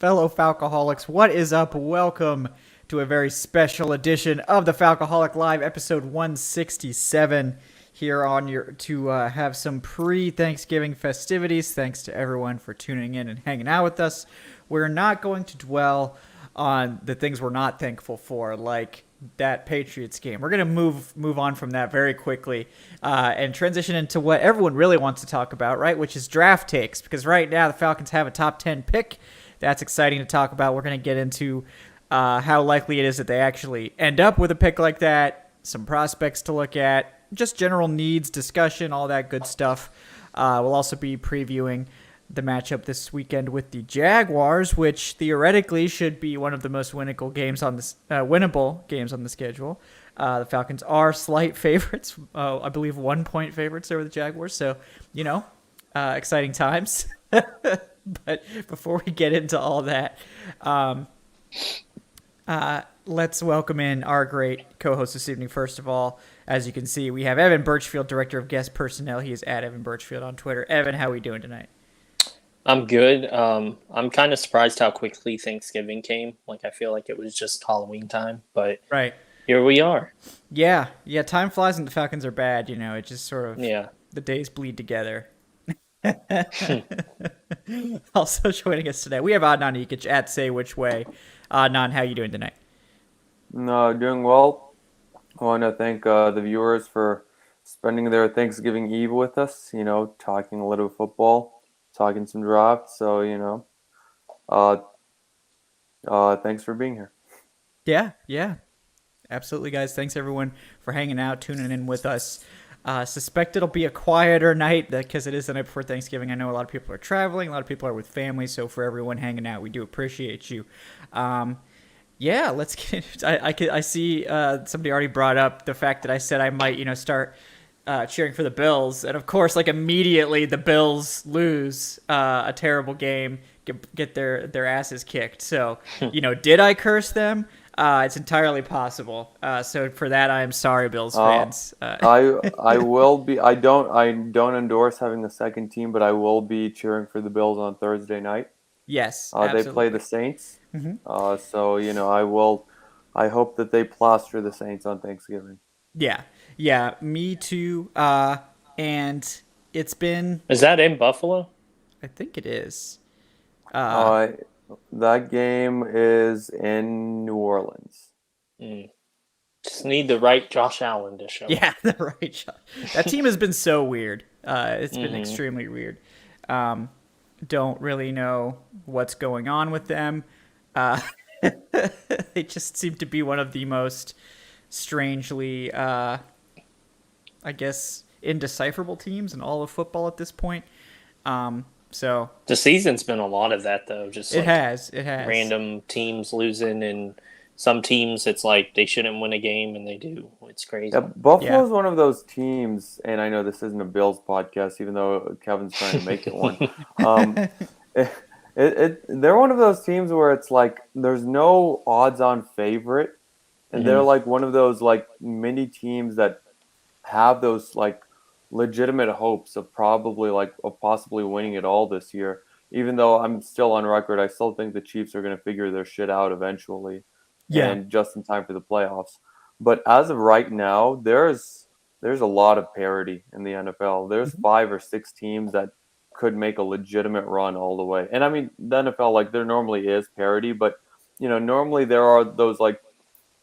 Fellow Falcoholics, what is up? Welcome to a very special edition of the Falcoholic Live, episode 167. Here on to have some pre-Thanksgiving festivities. Thanks to everyone for tuning in and hanging out with us. We're not going to dwell on the things we're not thankful for, like that Patriots game. We're going to move on from that very quickly and transition into what everyone really wants to talk about, right? Which is draft takes, because right now the Falcons have a top 10 pick. That's exciting to talk about. We're going to get into how likely it is that they actually end up with a pick like that, some prospects to look at, just general needs, discussion, all that good stuff. We'll also be previewing the matchup this weekend with the Jaguars, which theoretically should be one of the most winnable games on the schedule. The Falcons are slight favorites. I believe 1-point favorites over the Jaguars. So, exciting times. But before we get into all that, let's welcome in our great co-host this evening. First of all, as you can see, we have Evan Birchfield, Director of Guest Personnel. He is at Evan Birchfield on Twitter. Evan, how are we doing tonight? I'm good. I'm kind of surprised how quickly Thanksgiving came. I feel like it was just Halloween time, but right here we are. Yeah. Time flies and the Falcons are bad. It just sort of the days bleed together. Also joining us today, we have Adnan Ikic at Say Which Way. Adnan, how are you doing tonight? No, doing well. I want to thank the viewers for spending their Thanksgiving Eve with us, talking a little football, talking some drafts. So, thanks for being here. Yeah. Absolutely, guys. Thanks, everyone, for hanging out, tuning in with us. Suspect it'll be a quieter night because it is the night before Thanksgiving. I know a lot of people are traveling. A lot of people are with family. So for everyone hanging out, we do appreciate you. Let's get into I see somebody already brought up the fact that I said I might, start cheering for the Bills. And, of course, immediately the Bills lose a terrible game, get their asses kicked. So, did I curse them? It's entirely possible. So for that, I am sorry, Bills fans. I will be. I don't endorse having a second team, but I will be cheering for the Bills on Thursday night. Yes, they play the Saints. Mm-hmm. So I will. I hope that they plaster the Saints on Thanksgiving. Yeah, me too. And it's been. Is that in Buffalo? I think it is. That game is in New Orleans. Just need the right Josh Allen to show. Yeah, the right Josh. That team has been so weird. It's been extremely weird. Don't really know what's going on with them. They just seem to be one of the most strangely, indecipherable teams in all of football at this point. So the season's been a lot of that, though. Just it has random teams losing, and some teams it's like they shouldn't win a game and they do. It's crazy. Yeah, Buffalo's one of those teams, and I know this isn't a Bills podcast, even though Kevin's trying to make it one. They're one of those teams where it's like there's no odds-on favorite, and they're like one of those mini teams that have those legitimate hopes of possibly winning it all this year. Even though I'm still on record, I still think the Chiefs are going to figure their shit out eventually, and just in time for the playoffs. But as of right now, there's a lot of parity in the NFL. There's 5 or 6 teams that could make a legitimate run all the way. And I mean, the NFL, there normally is parity, but normally there are those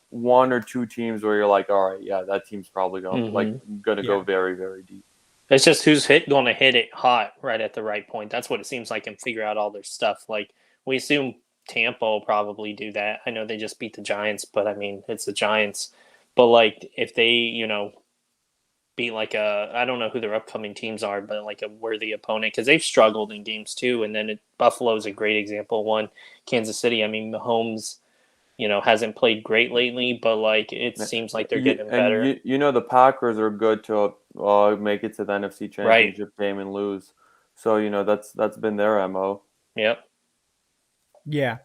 1 or 2 teams where you're like, all right, yeah, that team's probably going to go very, very deep. It's just who's going to hit it hot right at the right point. That's what it seems like, and figure out all their stuff. We assume Tampa will probably do that. I know they just beat the Giants, but I mean, it's the Giants. But if they, beat I don't know who their upcoming teams are, but a worthy opponent, because they've struggled in games too. And then Buffalo's a great example. One, Kansas City. I mean, Mahomes, hasn't played great lately, but it seems like they're getting better. The Packers are good to make it to the NFC Championship game and lose. So that's been their MO. Yep. Yeah.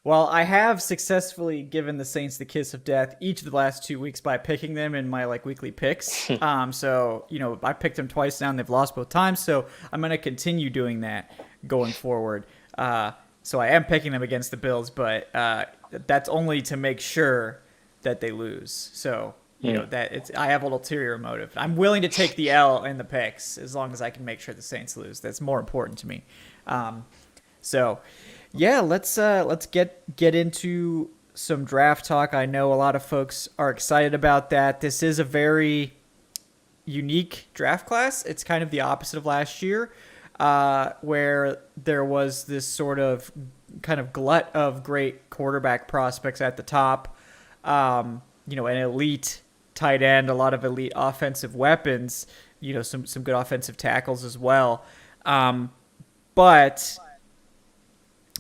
Well, I have successfully given the Saints the kiss of death each of the last 2 weeks by picking them in my weekly picks. So I picked them twice now and they've lost both times. So I'm going to continue doing that going forward. So I am picking them against the Bills, but that's only to make sure that they lose. So you know that I have an ulterior motive. I'm willing to take the L in the picks as long as I can make sure the Saints lose. That's more important to me. So yeah, let's get into some draft talk. I know a lot of folks are excited about that. This is a very unique draft class. It's kind of the opposite of last year, where there was this sort of kind of glut of great quarterback prospects at the top. An elite tight end, a lot of elite offensive weapons, some good offensive tackles as well. But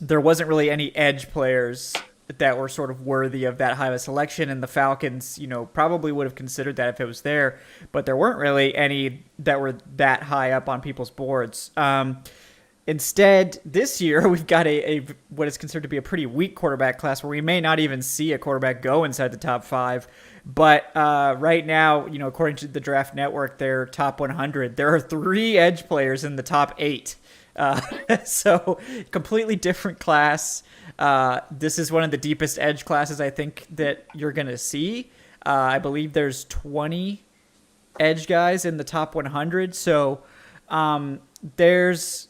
there wasn't really any edge players that were sort of worthy of that high of a selection, and the Falcons, probably would have considered that if it was there, but there weren't really any that were that high up on people's boards. Instead, this year, we've got a what is considered to be a pretty weak quarterback class where we may not even see a quarterback go inside the top 5. But right now, according to the Draft Network, their top 100, there are 3 edge players in the top 8. So completely different class. This is one of the deepest edge classes I think that you're going to see. I believe there's 20 edge guys in the top 100. So there's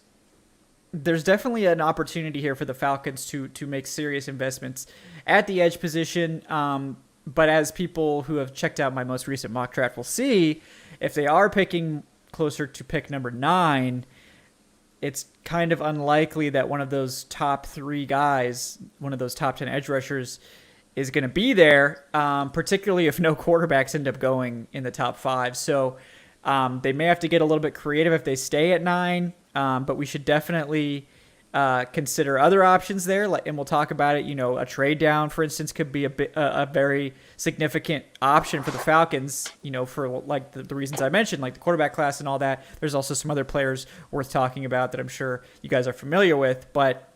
definitely an opportunity here for the Falcons to make serious investments at the edge position. But as people who have checked out my most recent mock draft will see, if they are picking closer to pick number 9, it's kind of unlikely that one of those top 3 guys, one of those top 10 edge rushers, is going to be there, particularly if no quarterbacks end up going in the top 5. So they may have to get a little bit creative if they stay at 9, but we should definitely consider other options there, and we'll talk about it. A trade down, for instance, could be a very significant option for the Falcons. For like the reasons I mentioned, like the quarterback class and all that. There's also some other players worth talking about that I'm sure you guys are familiar with. But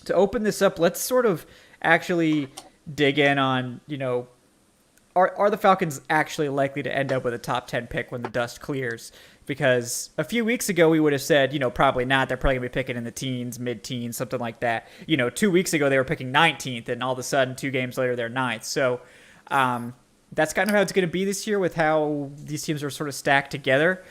to open this up, let's sort of actually dig in on are the Falcons actually likely to end up with a top 10 pick when the dust clears? Because a few weeks ago we would have said, probably not. They're probably going to be picking in the teens, mid-teens, something like that. 2 weeks ago they were picking 19th, and all of a sudden 2 games later they're 9th. So that's kind of how it's going to be this year with how these teams are sort of stacked together.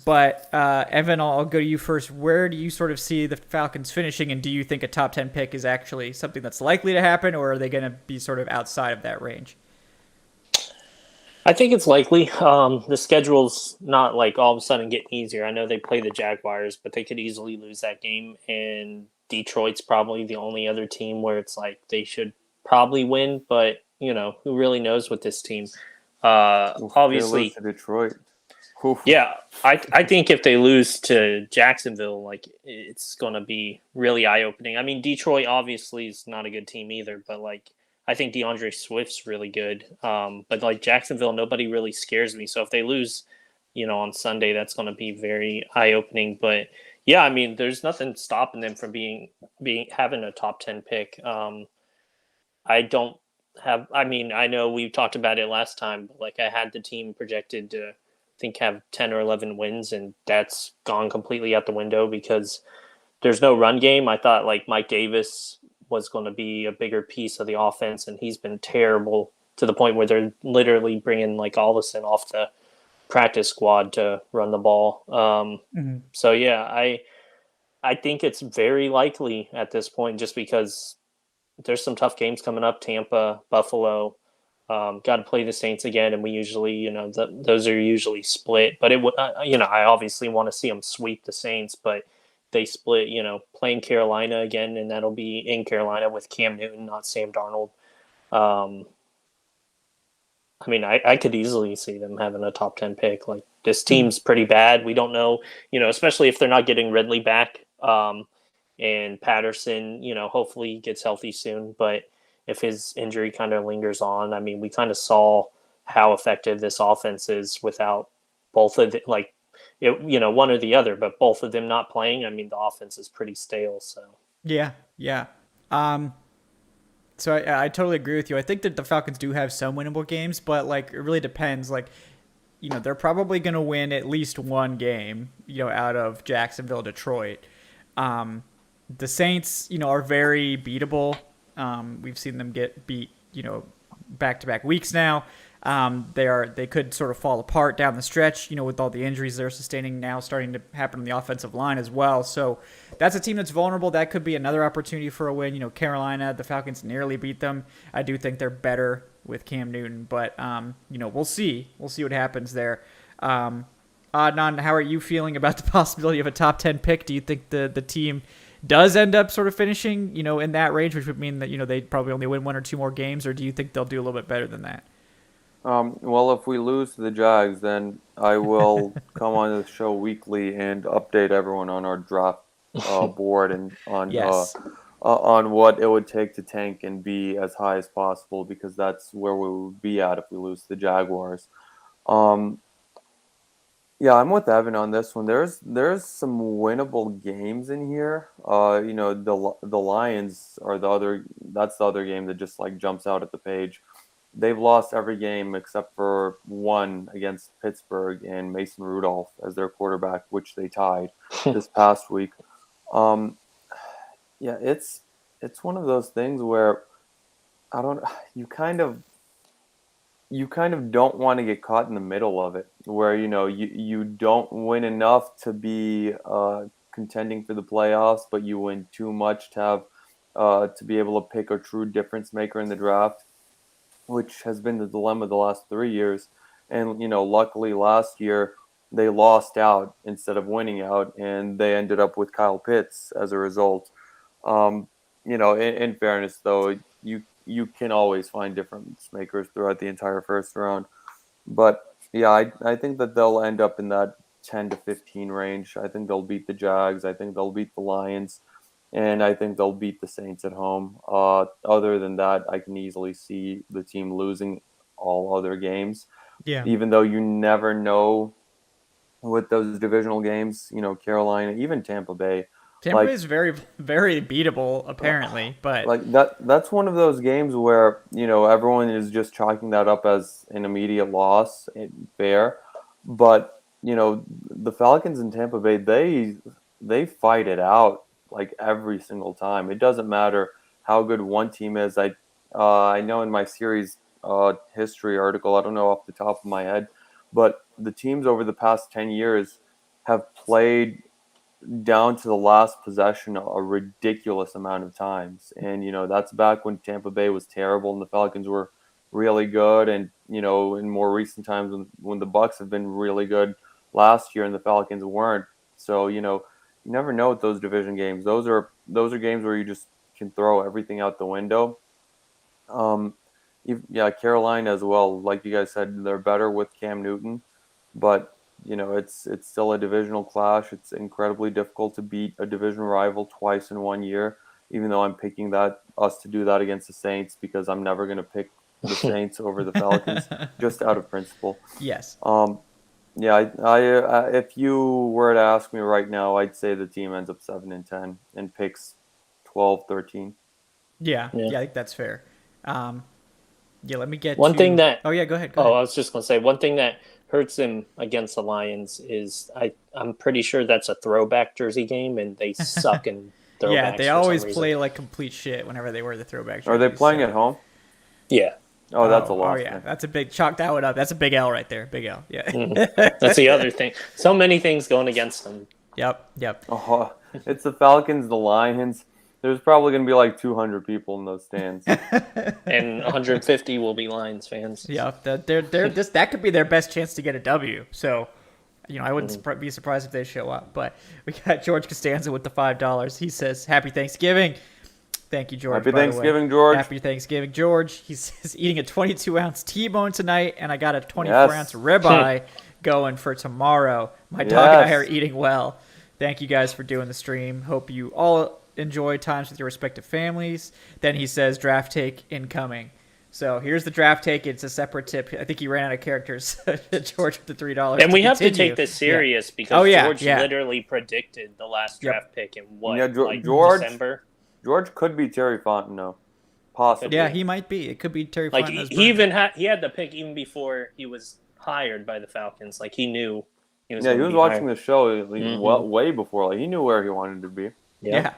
But Evan, I'll go to you first. Where do you sort of see the Falcons finishing, and do you think a top 10 pick is actually something that's likely to happen, or are they going to be sort of outside of that range? I think it's likely. The schedule's not like all of a sudden getting easier. I know they play the Jaguars, but they could easily lose that game. And Detroit's probably the only other team where it's like they should probably win. But, who really knows with this team? Obviously, to Detroit. Yeah, I think if they lose to Jacksonville, like it's going to be really eye-opening. I mean, Detroit obviously is not a good team either, but like I think DeAndre Swift's really good. But like Jacksonville, nobody really scares me. So if they lose, on Sunday, that's going to be very eye-opening. But yeah, I mean, there's nothing stopping them from having a top 10 pick. I know we talked about it last time, but like I had the team projected to I think have 10 or 11 wins, and that's gone completely out the window because there's no run game. I thought like Mike Davis was going to be a bigger piece of the offense, and he's been terrible to the point where they're literally bringing like Allison off the practice squad to run the ball. So yeah, I think it's very likely at this point just because there's some tough games coming up. Tampa, Buffalo, got to play the Saints again, and we usually, those are usually split. But it would, I obviously want to see them sweep the Saints, but they split, playing Carolina again, and that'll be in Carolina with Cam Newton, not Sam Darnold. I mean, I could easily see them having a top 10 pick. Like this team's pretty bad. We don't know, especially if they're not getting Ridley back, and Patterson, hopefully gets healthy soon. But if his injury kind of lingers on, I mean, we kind of saw how effective this offense is without both of the, like, one or the other, but both of them not playing. I mean, the offense is pretty stale. So yeah. So I totally agree with you. I think that the Falcons do have some winnable games, but like it really depends. Like, they're probably going to win at least one game, out of Jacksonville, Detroit. The Saints, are very beatable. We've seen them get beat, back-to-back weeks now. They could sort of fall apart down the stretch, with all the injuries they're sustaining now starting to happen on the offensive line as well. So that's a team that's vulnerable. That could be another opportunity for a win. Carolina, the Falcons nearly beat them. I do think they're better with Cam Newton, but we'll see. We'll see what happens there. Adnan, how are you feeling about the possibility of a top 10 pick? Do you think the team does end up sort of finishing, in that range, which would mean that, they probably only win one or two more games, or do you think they'll do a little bit better than that? Well, if we lose to the Jags, then I will come on the show weekly and update everyone on our draft board and on Yes. On what it would take to tank and be as high as possible, because that's where we would be at if we lose to the Jaguars. Yeah, I'm with Evan on this one. There's some winnable games in here. The Lions are the other. That's the other game that just like jumps out at the page. They've lost every game except for one against Pittsburgh and Mason Rudolph as their quarterback, which they tied this past week. Yeah, it's one of those things where you kind of don't want to get caught in the middle of it, where you don't win enough to be contending for the playoffs, but you win too much to have to be able to pick a true difference maker in the draft, which has been the dilemma the last 3 years. And luckily last year they lost out instead of winning out, and they ended up with Kyle Pitts as a result. In fairness, though, you can always find difference makers throughout the entire first round. But yeah, I think that they'll end up in that 10 to 15 range. I think they'll beat the Jags. I think they'll beat the Lions. And I think they'll beat the Saints at home. Other than that, I can easily see the team losing all other games. Yeah. Even though you never know with those divisional games, Carolina, even Tampa Bay. Tampa Bay is very, very beatable, apparently. But that's one of those games where, everyone is just chalking that up as an immediate loss. Fair. But, the Falcons in Tampa Bay, they fight it out like every single time. It doesn't matter how good one team is. I know in my series history article, I don't know off the top of my head, but the teams over the past 10 years have played down to the last possession a ridiculous amount of times. And, that's back when Tampa Bay was terrible and the Falcons were really good. And, in more recent times when the Bucs have been really good last year and the Falcons weren't. So, you never know with those division games. Those are games where you just can throw everything out the window. Carolina as well. Like you guys said, they're better with Cam Newton, but it's still a divisional clash. It's incredibly difficult to beat a division rival twice in 1 year. Even though I'm picking us to do that against the Saints, because I'm never going to pick the Saints over the Falcons, just out of principle. yes. Yeah, if you were to ask me right now, I'd say the team ends up 7-10 and picks 12, 13. Yeah, I think that's fair. Let me get one thing that. Oh yeah, go ahead. I was just gonna say one thing that hurts him against the Lions is I'm pretty sure that's a throwback jersey game, and they suck in throwbacks. Yeah, they always play like complete shit whenever they wear the throwback jerseys. Are they playing at home? Yeah. Oh, that's a loss. Oh, yeah. That's a big chalk that one up. That's a big L right there. Big L. Yeah. That's the other thing. So many things going against them. Yep. Oh, it's the Falcons, the Lions. There's probably going to be like 200 people in those stands. And 150 will be Lions fans. Yeah. That could be their best chance to get a W. So, I wouldn't be surprised if they show up. But we got George Costanza with the $5. He says, "Happy Thanksgiving." Thank you, George. Happy Thanksgiving, George. Happy Thanksgiving, George. He says eating a 22-ounce T-bone tonight, and I got a 24-ounce ribeye going for tomorrow. My dog and I are eating well. Thank you guys for doing the stream. Hope you all enjoy times with your respective families. Then he says draft take incoming. So here's the draft take. It's a separate tip. I think he ran out of characters. George with the $3. And we have to take this serious because George literally predicted the last draft pick in December. George could be Terry Fontenot, possibly. Yeah, he might be. It could be Terry Fontenot. He had the pick even before he was hired by the Falcons. Like he knew. He was watching the show way before. Like he knew where he wanted to be. Yeah.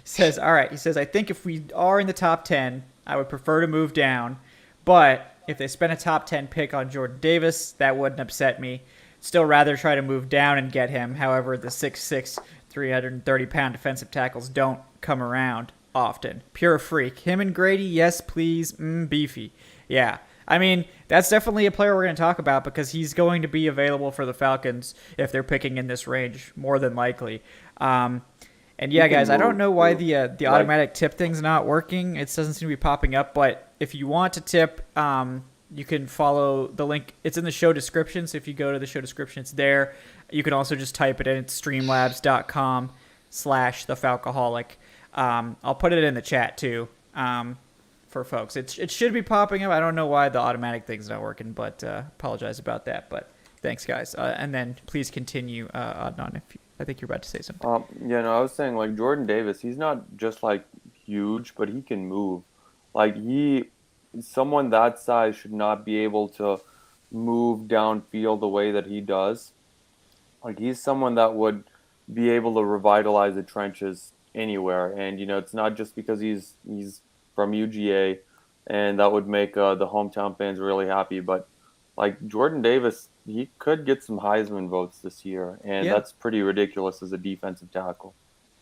Says, all right. He says, I think if we are in the top 10, I would prefer to move down. But if they spend a top 10 pick on Jordan Davis, that wouldn't upset me. Still rather try to move down and get him. However, the 6'6", 330-pound defensive tackles don't come around often. Pure freak. Him and Grady, yes, please. Beefy. Yeah. I mean, that's definitely a player we're going to talk about because he's going to be available for the Falcons if they're picking in this range, more than likely. And yeah, guys, I don't know why the automatic tip thing's not working. It doesn't seem to be popping up, but if you want to tip, you can follow the link. It's in the show description, so if you go to the show description, it's there. You can also just type it in. It's streamlabs.com/thefalcoholic. I'll put it in the chat, too, for folks. It should be popping up. I don't know why the automatic thing's not working, but apologize about that. But thanks, guys. And then please continue, Adnan, if I think you're about to say something. I was saying, like, Jordan Davis, he's not just, like, huge, but he can move. Like, someone that size should not be able to move downfield the way that he does. Like, he's someone that would be able to revitalize the trenches anywhere. And, it's not just because he's from UGA, and that would make the hometown fans really happy. But, like, Jordan Davis, he could get some Heisman votes this year, and that's pretty ridiculous as a defensive tackle.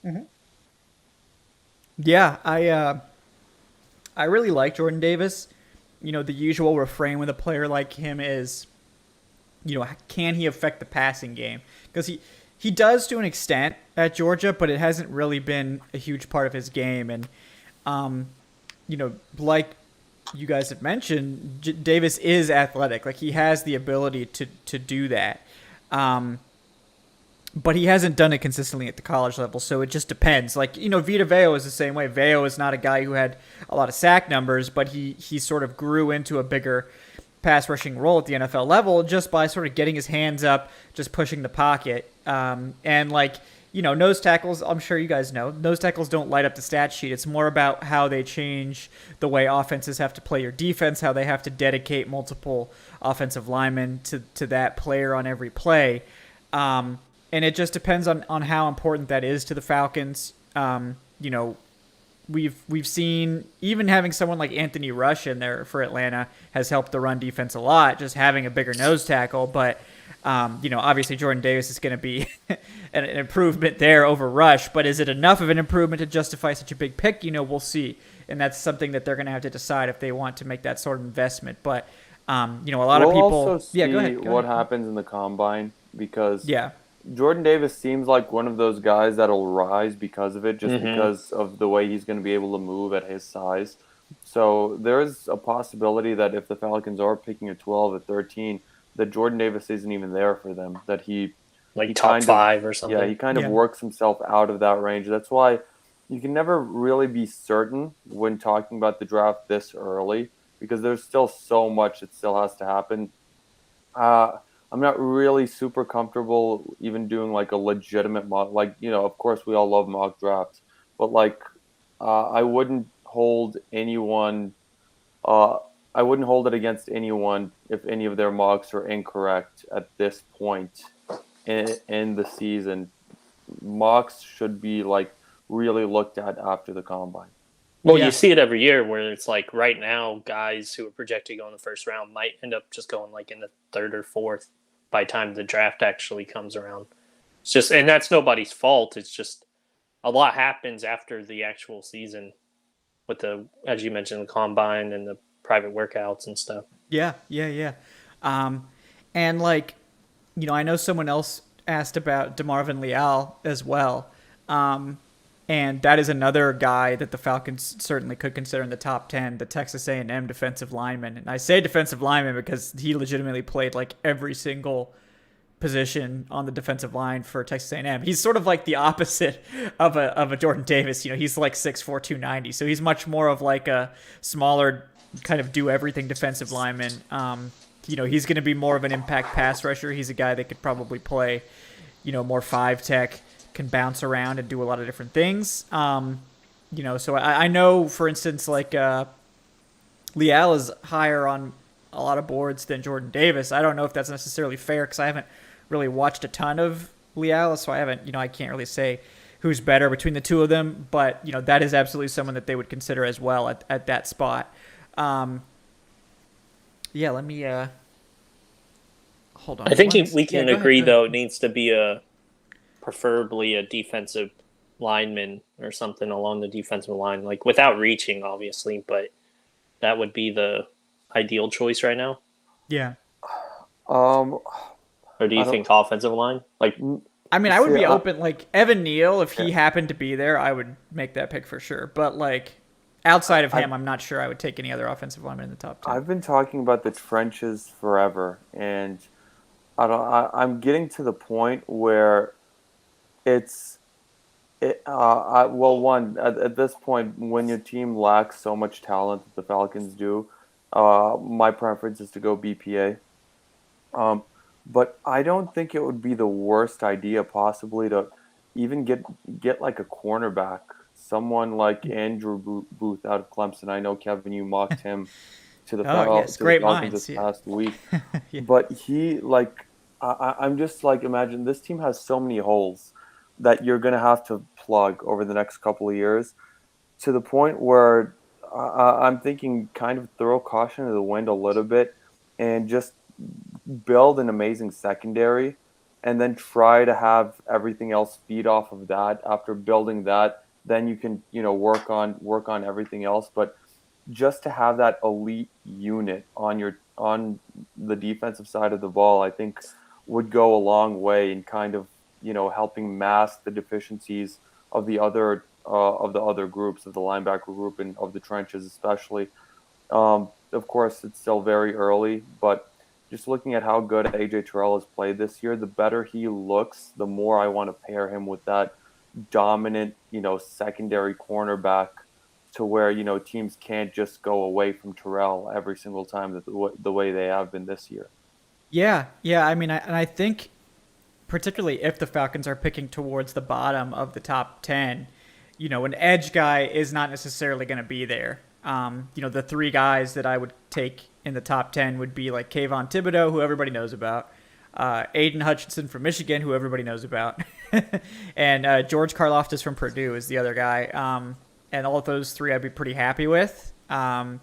Mm-hmm. Yeah, I really like Jordan Davis. The usual refrain with a player like him is, can he affect the passing game? Because he does to an extent at Georgia, but it hasn't really been a huge part of his game. And, like you guys have mentioned, Davis is athletic. Like, he has the ability to do that. But he hasn't done it consistently at the college level, so it just depends. Like, Vita Veo is the same way. Veo is not a guy who had a lot of sack numbers, but he sort of grew into a bigger pass rushing role at the NFL level just by sort of getting his hands up, just pushing the pocket. And, like, nose tackles, I'm sure you guys know, nose tackles don't light up the stat sheet. It's more about how they change the way offenses have to play your defense, how they have to dedicate multiple offensive linemen to that player on every play. And it just depends on how important that is to the Falcons. We've seen even having someone like Anthony Rush in there for Atlanta has helped the run defense a lot, just having a bigger nose tackle. But, obviously Jordan Davis is going to be an improvement there over Rush. But is it enough of an improvement to justify such a big pick? We'll see. And that's something that they're going to have to decide if they want to make that sort of investment. But, a lot of people... We'll also see go ahead. what happens in the Combine because... Yeah. Jordan Davis seems like one of those guys that'll rise because of it, just because of the way he's going to be able to move at his size. So there's a possibility that if the Falcons are picking a 12 at 13, that Jordan Davis isn't even there for them. That he top 5 or something. Yeah, he kind of works himself out of that range. That's why you can never really be certain when talking about the draft this early because there's still so much that still has to happen. I'm not really super comfortable even doing like a legitimate mock. Like, of course we all love mock drafts, but like I wouldn't hold anyone. I wouldn't hold it against anyone if any of their mocks are incorrect at this point in the season. Mocks should be like really looked at after the Combine. Well, you see it every year where it's like right now, guys who are projected to go in the first round might end up just going like in the third or fourth by the time the draft actually comes around. It's just, and that's nobody's fault. It's just a lot happens after the actual season with the, as you mentioned, the Combine and the private workouts and stuff. Yeah. And like, I know someone else asked about DeMarvin Leal as well. And that is another guy that the Falcons certainly could consider in the top 10, the Texas A&M defensive lineman. And I say defensive lineman because he legitimately played like every single position on the defensive line for Texas A&M. He's sort of like the opposite of a Jordan Davis. He's like 6'4", 290. So he's much more of like a smaller kind of do everything defensive lineman. He's going to be more of an impact pass rusher. He's a guy that could probably play, more 5 tech, can bounce around and do a lot of different things. So I know, for instance, like Leal is higher on a lot of boards than Jordan Davis. I don't know if that's necessarily fair because I haven't really watched a ton of Leal, so I can't really say who's better between the two of them, but that is absolutely someone that they would consider as well at that spot. Yeah, let me hold on. I think we Yeah, can go ahead, agree go ahead. though it needs to be preferably a defensive lineman or something along the defensive line, like without reaching, obviously, but that would be the ideal choice right now. Yeah. Um, Or do I you don't think offensive line? Like, I mean, I would see. be open. Like Evan Neal, if he Yeah, happened to be there, I would make that pick for sure. But like outside of I him, I'm not sure I would take any other offensive lineman in the top 10. I've been talking about the trenches forever, and I'm getting to the point where it's well, one at this point, when your team lacks so much talent that the Falcons do, my preference is to go BPA. Um, but I don't think it would be the worst idea possibly to even get like a cornerback, someone like Andrew Booth out of Clemson. I know, Kevin, you mocked him Oh yes, to the great Falcons this minds. Yeah. past week, Yeah. but he like I'm just like, imagine this team has so many holes that you're gonna have to plug over the next couple of years, to the point where I'm thinking kind of throw caution to the wind a little bit and just build an amazing secondary, and then try to have everything else feed off of that. After building that, then you can work on everything else. But just to have that elite unit on the defensive side of the ball, I think would go a long way in kind of helping mask the deficiencies of the other groups, of the linebacker group and of the trenches especially. Of course, it's still very early, but just looking at how good AJ Terrell has played this year, the better he looks, the more I want to pair him with that dominant, secondary cornerback, to where teams can't just go away from Terrell every single time the way they have been this year. Yeah, yeah. I mean, I think particularly if the Falcons are picking towards the bottom of the top 10, an edge guy is not necessarily going to be there. The three guys that I would take in the top 10 would be like Kayvon Thibodeau, who everybody knows about, Aiden Hutchinson from Michigan, who everybody knows about, and George Karlaftis from Purdue is the other guy. And all of those three I'd be pretty happy with. And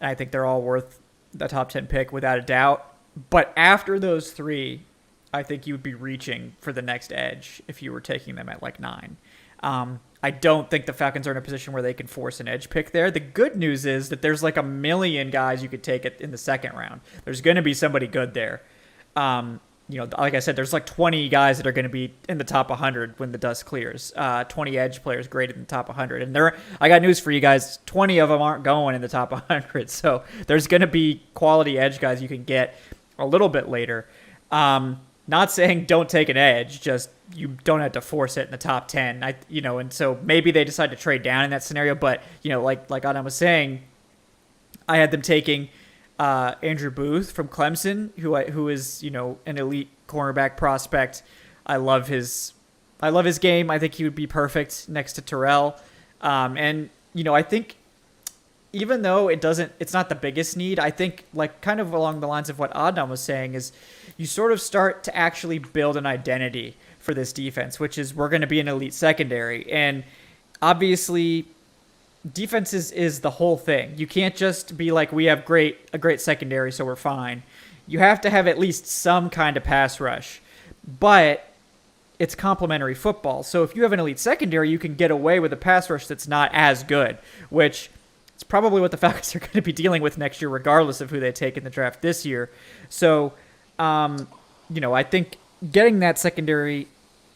I think they're all worth the top 10 pick without a doubt. But after those three, I think you would be reaching for the next edge if you were taking them at like 9. I don't think the Falcons are in a position where they can force an edge pick there. The good news is that there's like a million guys you could take it in the second round. There's going to be somebody good there. Like I said, there's like 20 guys that are going to be in the top 100 when the dust clears. 20 edge players graded in the top 100. And I got news for you guys. 20 of them aren't going in the top 100. So there's going to be quality edge guys you can get a little bit later. Not saying don't take an edge, just you don't have to force it in the top 10. And so maybe they decide to trade down in that scenario. But, like Adam was saying, I had them taking Andrew Booth from Clemson, who is an elite cornerback prospect. I love his game. I think he would be perfect next to Terrell. And I think even though it's not the biggest need, I think like kind of along the lines of what Adnan was saying is you sort of start to actually build an identity for this defense, which is we're going to be an elite secondary. And obviously defense is the whole thing. You can't just be like, we have a great secondary, so we're fine. You have to have at least some kind of pass rush, but it's complementary football. So if you have an elite secondary, you can get away with a pass rush that's not as good, which is probably what the Falcons are going to be dealing with next year, regardless of who they take in the draft this year. So, I think getting that secondary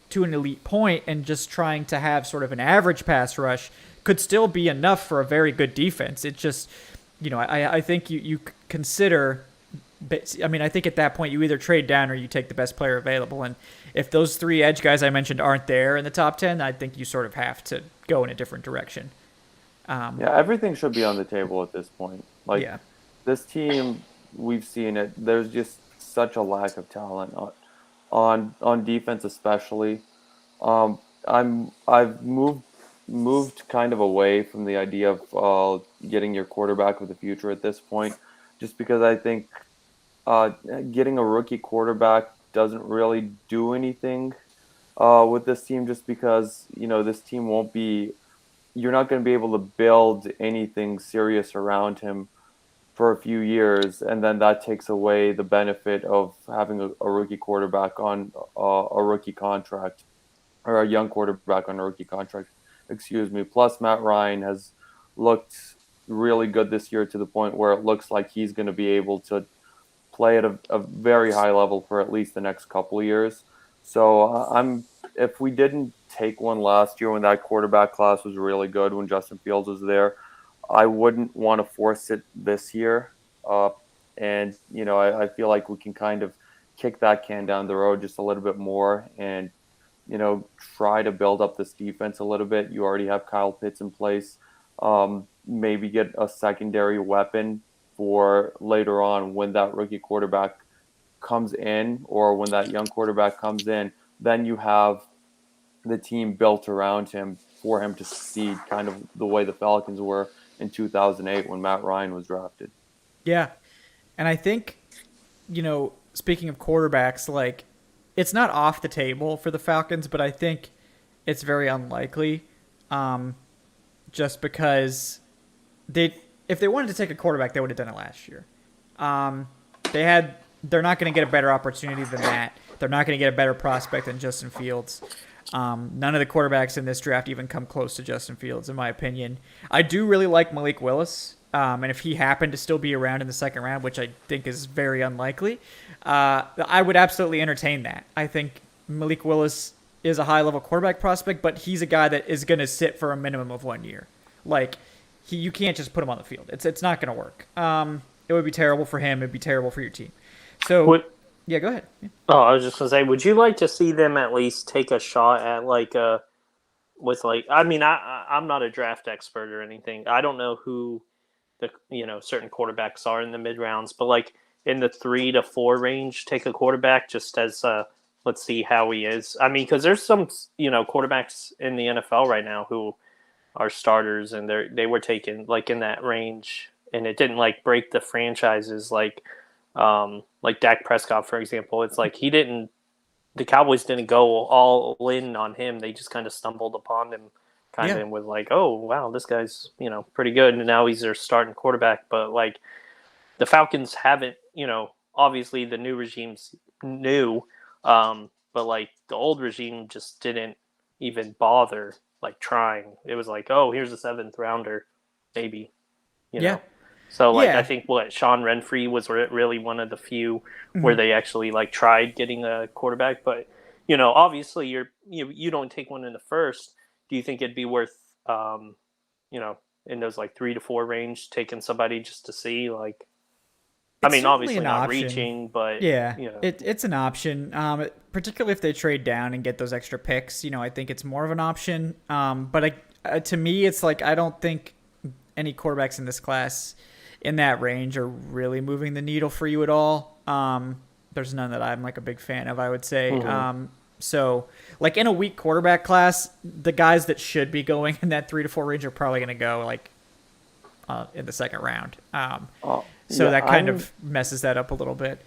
to an elite point and just trying to have sort of an average pass rush could still be enough for a very good defense. It just, I think you consider, I think at that point you either trade down or you take the best player available. And if those three edge guys I mentioned aren't there in the top 10, I think you sort of have to go in a different direction. Yeah, everything should be on the table at this point. Like, yeah. This team, we've seen it. There's just such a lack of talent on defense, especially. I've moved kind of away from the idea of getting your quarterback of the future at this point, just because I think getting a rookie quarterback doesn't really do anything with this team, just because this team won't be. You're not going to be able to build anything serious around him for a few years, and then that takes away the benefit of having a rookie quarterback on a rookie contract, or a young quarterback on a rookie contract. Excuse me. Plus, Matt Ryan has looked really good this year to the point where it looks like he's going to be able to play at a very high level for at least the next couple of years. So if we didn't take one last year when that quarterback class was really good, when Justin Fields was there, I wouldn't want to force it this year. And I feel like we can kind of kick that can down the road just a little bit more, and try to build up this defense a little bit. You already have Kyle Pitts in place. Maybe get a secondary weapon for later on when that rookie quarterback comes in, or when that young quarterback comes in. Then you have the team built around him for him to succeed, kind of the way the Falcons were in 2008 when Matt Ryan was drafted. Yeah. And I think, speaking of quarterbacks, like, it's not off the table for the Falcons, but I think it's very unlikely, just because if they wanted to take a quarterback, they would have done it last year. They're not going to get a better opportunity than that. They're not going to get a better prospect than Justin Fields. None of the quarterbacks in this draft even come close to Justin Fields, in my opinion. I do really like Malik Willis, and if he happened to still be around in the second round, which I think is very unlikely, I would absolutely entertain that. I think Malik Willis is a high-level quarterback prospect, but he's a guy that is going to sit for a minimum of 1 year. Like, you can't just put him on the field. It's not going to work. It would be terrible for him. It'd be terrible for your team. So, yeah, go ahead. Yeah. Oh, I was just gonna say, would you like to see them at least take a shot at I'm not a draft expert or anything. I don't know who the certain quarterbacks are in the mid rounds, but like in the 3 to 4 range, take a quarterback just as let's see how he is. I mean, because there's some quarterbacks in the NFL right now who are starters, and they were taken like in that range, and it didn't like break the franchises like Dak Prescott, for example. It's like the Cowboys didn't go all in on him. They just kind of stumbled upon him and was like, oh, wow, this guy's, pretty good. And now he's their starting quarterback. But like the Falcons haven't, obviously the new regime's new, but like the old regime just didn't even bother like trying. It was like, oh, here's a 7th rounder, maybe, know. So, I think Sean Renfree was really one of the few where they actually like tried getting a quarterback. But, obviously you don't take one in the first. Do you think it'd be worth, in those like 3 to 4 range, taking somebody just to see? Like, obviously not reaching, but it's an option. Particularly if they trade down and get those extra picks. I think it's more of an option. But to me, it's like I don't think any quarterbacks in this class in that range are really moving the needle for you at all. There's none that I'm like a big fan of, I would say. Mm-hmm. So like in a weak quarterback class, the guys that should be going in that 3 to 4 range are probably going to go like in the second round. That kind of messes that up a little bit.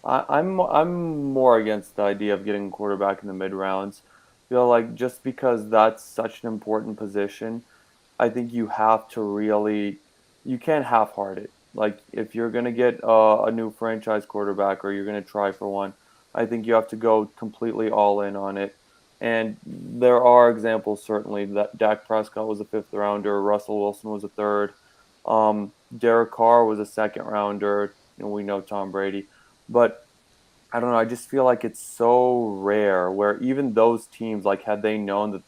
I'm more against the idea of getting a quarterback in the mid rounds. I feel like just because that's such an important position, I think you have to really. You can't half-heart it. Like, if you're going to get a new franchise quarterback or you're going to try for one, I think you have to go completely all in on it. And there are examples, certainly, that Dak Prescott was a 5th rounder, Russell Wilson was a 3rd, Derek Carr was a 2nd rounder, and we know Tom Brady. But, I don't know, I just feel like it's so rare where even those teams, like, had they known that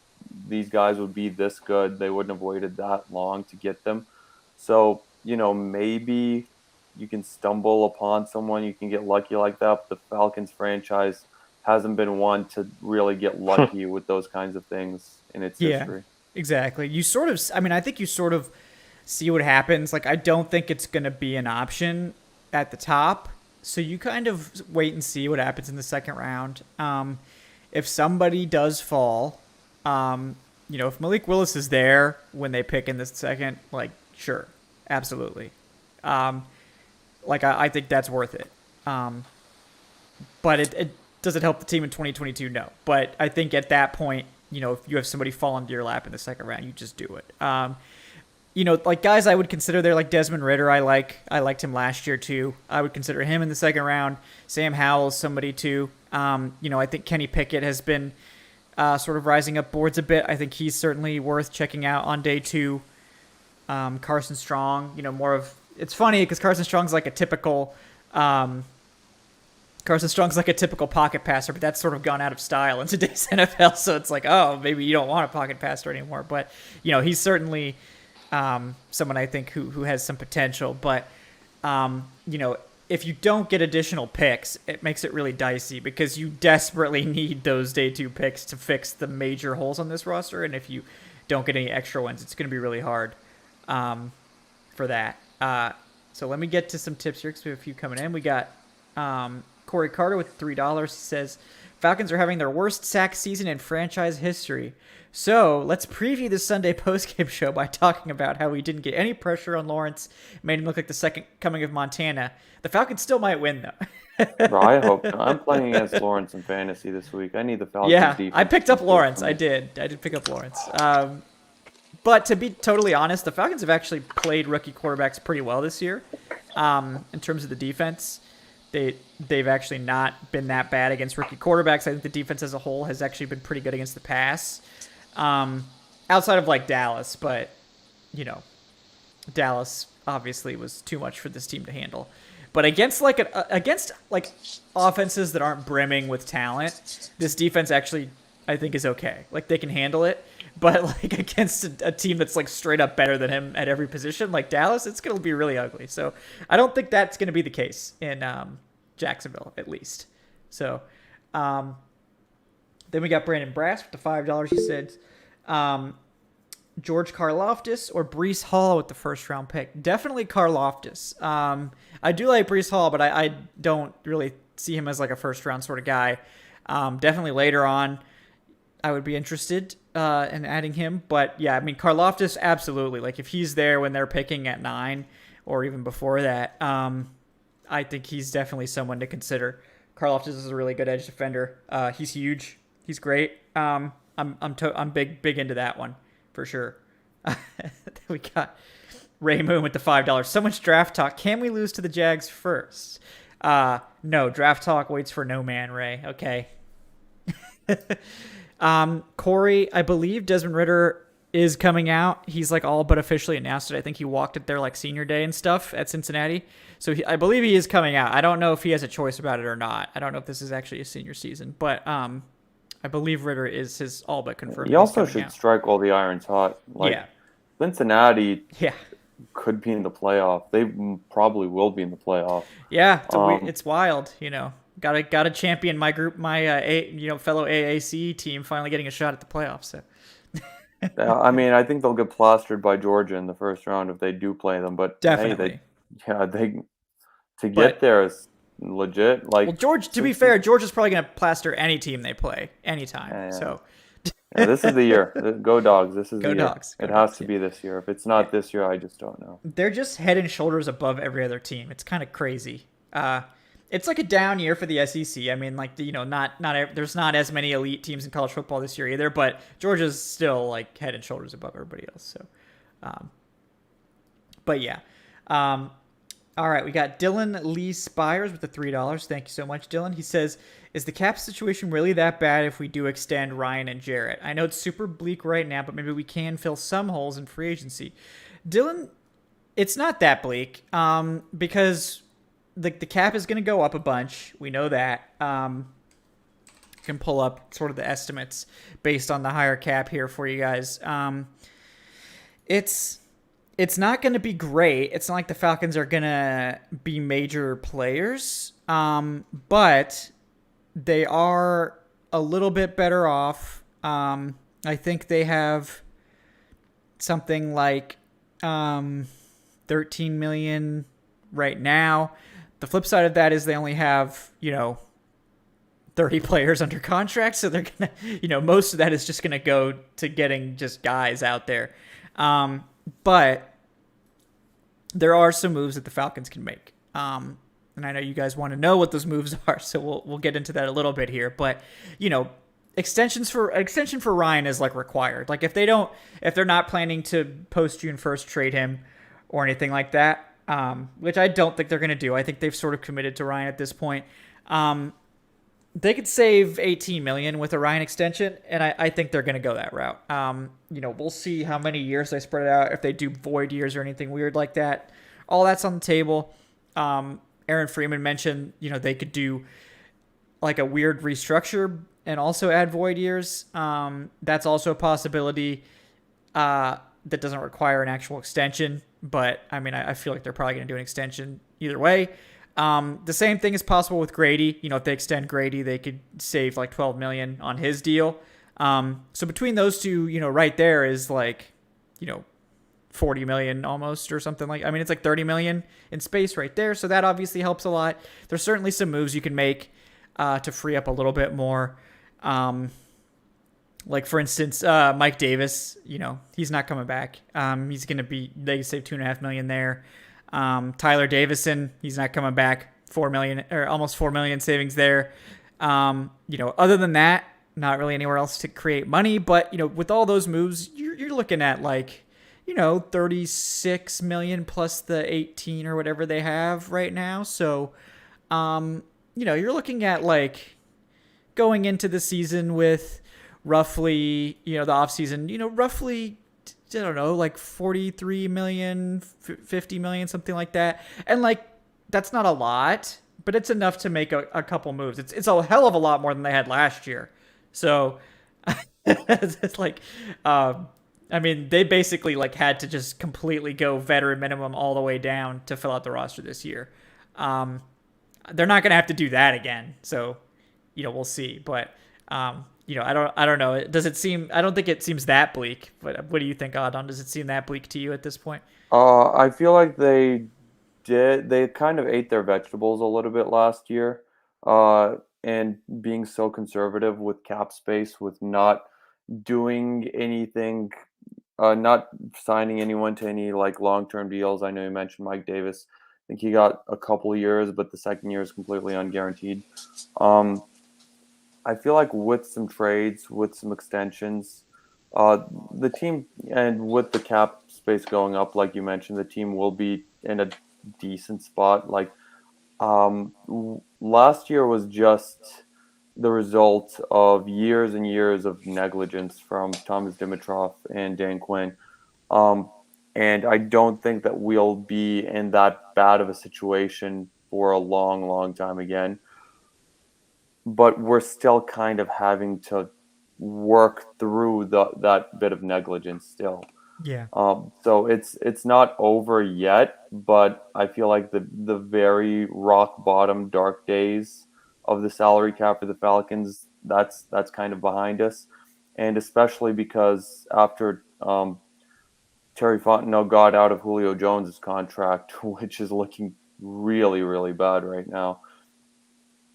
these guys would be this good, they wouldn't have waited that long to get them. So, maybe you can stumble upon someone, you can get lucky like that, but the Falcons franchise hasn't been one to really get lucky with those kinds of things in its history. Exactly. I think you sort of see what happens. Like, I don't think it's going to be an option at the top, so you kind of wait and see what happens in the second round. If somebody does fall, if Malik Willis is there when they pick in the second, like, sure, absolutely. I think that's worth it. But Does it help the team in 2022? No. But I think at that point, if you have somebody fall into your lap in the second round, you just do it. Like guys I would consider there, like Desmond Ridder, I liked him last year too. I would consider him in the second round. Sam Howell's somebody too. I think Kenny Pickett has been sort of rising up boards a bit. I think he's certainly worth checking out on day 2. Carson Strong, it's funny because Carson Strong's like a typical pocket passer, but that's sort of gone out of style in today's NFL. So it's like, oh, maybe you don't want a pocket passer anymore. But he's certainly someone I think who has some potential. But if you don't get additional picks, it makes it really dicey because you desperately need those day 2 picks to fix the major holes on this roster. And if you don't get any extra ones, it's going to be really hard for that. So let me get to some tips here because we have a few coming in. We got Corey Carter with $3. He says, Falcons are having their worst sack season in franchise history. So let's preview this Sunday postgame show by talking about how we didn't get any pressure on Lawrence, made him look like the second coming of Montana. The Falcons still might win, though. Bro, I hope not. I'm playing against Lawrence in fantasy this week. I need the Falcons defense. I picked up Lawrence. I did pick up Lawrence. But to be totally honest, the Falcons have actually played rookie quarterbacks pretty well this year. In terms of the defense, they've actually not been that bad against rookie quarterbacks. I think the defense as a whole has actually been pretty good against the pass. Outside of like Dallas, but Dallas obviously was too much for this team to handle. But against offenses that aren't brimming with talent, this defense actually I think is okay. Like they can handle it. But like against a team that's like straight up better than him at every position, like Dallas, it's going to be really ugly. So I don't think that's going to be the case in Jacksonville, at least. So then we got Brandon Brass with the $5. He said, George Karlaftis or Breece Hall with the first round pick. Definitely Karlaftis. I do like Breece Hall, but I don't really see him as like a first round sort of guy. Definitely later on, I would be interested in adding him. But yeah, I mean, Karlaftis, absolutely. Like if he's there when they're picking at 9 or even before that, I think he's definitely someone to consider. Karlaftis is a really good edge defender. He's huge. He's great. I'm big into that one for sure. We got Ray Moon with the $5. So much draft talk. Can we lose to the Jags first? No, draft talk waits for no man, Ray. Okay. Corey, I believe Desmond Ridder is coming out. He's like all but officially announced it. I think he walked it there like senior day and stuff at Cincinnati. So I believe he is coming out. I don't know if he has a choice about it or not. I don't know if this is actually a senior season, but I believe Ridder is all but confirmed. He also should strike while the iron's hot. Cincinnati could be in the playoff. They probably will be in the playoff. Yeah, it's wild, Got to champion my group, my fellow AAC team finally getting a shot at the playoffs. So. I mean, I think they'll get plastered by Georgia in the first round if they do play them. But definitely, get there is legit. Like, well, George. To be fair, Georgia's probably going to plaster any team they play anytime. Yeah. So. This is the year. Go Dogs. This is the year. Dogs. It has to be this year. If it's not this year, I just don't know. They're just head and shoulders above every other team. It's kind of crazy. It's like a down year for the SEC. I mean, like, there's not as many elite teams in college football this year either, but Georgia's still like head and shoulders above everybody else. So, but yeah. All right, we got Dylan Lee Spires with the $3. Thank you so much, Dylan. He says, is the cap situation really that bad if we do extend Ryan and Jarrett? I know it's super bleak right now, but maybe we can fill some holes in free agency. Dylan, it's not that bleak because the cap is going to go up a bunch. We know that. Can pull up sort of the estimates based on the higher cap here for you guys. It's not going to be great. It's not like the Falcons are going to be major players, but they are a little bit better off. I think they have something like $13 million right now. The flip side of that is they only have, 30 players under contract, so they're going to, most of that is just going to go to getting just guys out there. But there are some moves that the Falcons can make. and I know you guys want to know what those moves are, so we'll get into that a little bit here. But extension for Ryan is like required. Like if they're not planning to post June 1st trade him or anything like that, which I don't think they're going to do. I think they've sort of committed to Ryan at this point. They could save $18 million with a Ryan extension, and I think they're going to go that route. We'll see how many years they spread it out, if they do void years or anything weird like that. All that's on the table. Aaron Freeman mentioned, they could do like a weird restructure and also add void years. That's also a possibility that doesn't require an actual extension. But, I feel like they're probably going to do an extension either way. The same thing is possible with Grady. If they extend Grady, they could save like $12 million on his deal. So between those two, right there is like, $40 million almost or something like, it's like $30 million in space right there. So that obviously helps a lot. There's certainly some moves you can make to free up a little bit more. Like for instance, Mike Davis, he's not coming back. He's going to they save $2.5 million there. Tyler Davison, he's not coming back. $4 million or almost $4 million savings there. Other than that, not really anywhere else to create money. But with all those moves, you're looking at like, 36 million plus the 18 or whatever they have right now. So, you're looking at like going into the season with roughly, the off season, roughly, I don't know, like 43 million, 50 million, something like that. And like, that's not a lot, but it's enough to make a couple moves. It's a hell of a lot more than they had last year. So it's like, they basically like had to just completely go veteran minimum all the way down to fill out the roster this year. They're not going to have to do that again. So, we'll see. But, I don't know. Does it seem? I don't think it seems that bleak. But what do you think, Adon? Does it seem that bleak to you at this point? I feel like they kind of ate their vegetables a little bit last year, and being so conservative with cap space, with not doing anything, not signing anyone to any like long-term deals. I know you mentioned Mike Davis. I think he got a couple of years, but the second year is completely unguaranteed. I feel like with some trades, with some extensions, the team, and with the cap space going up, like you mentioned, the team will be in a decent spot. Like last year was just the result of years and years of negligence from Thomas Dimitrov and Dan Quinn. And I don't think that we'll be in that bad of a situation for a long, long time again. But we're still kind of having to work through that bit of negligence still. Yeah. So it's not over yet, but I feel like the very rock bottom dark days of the salary cap for the Falcons, that's kind of behind us. And especially because after Terry Fontenot got out of Julio Jones's contract, which is looking really, really bad right now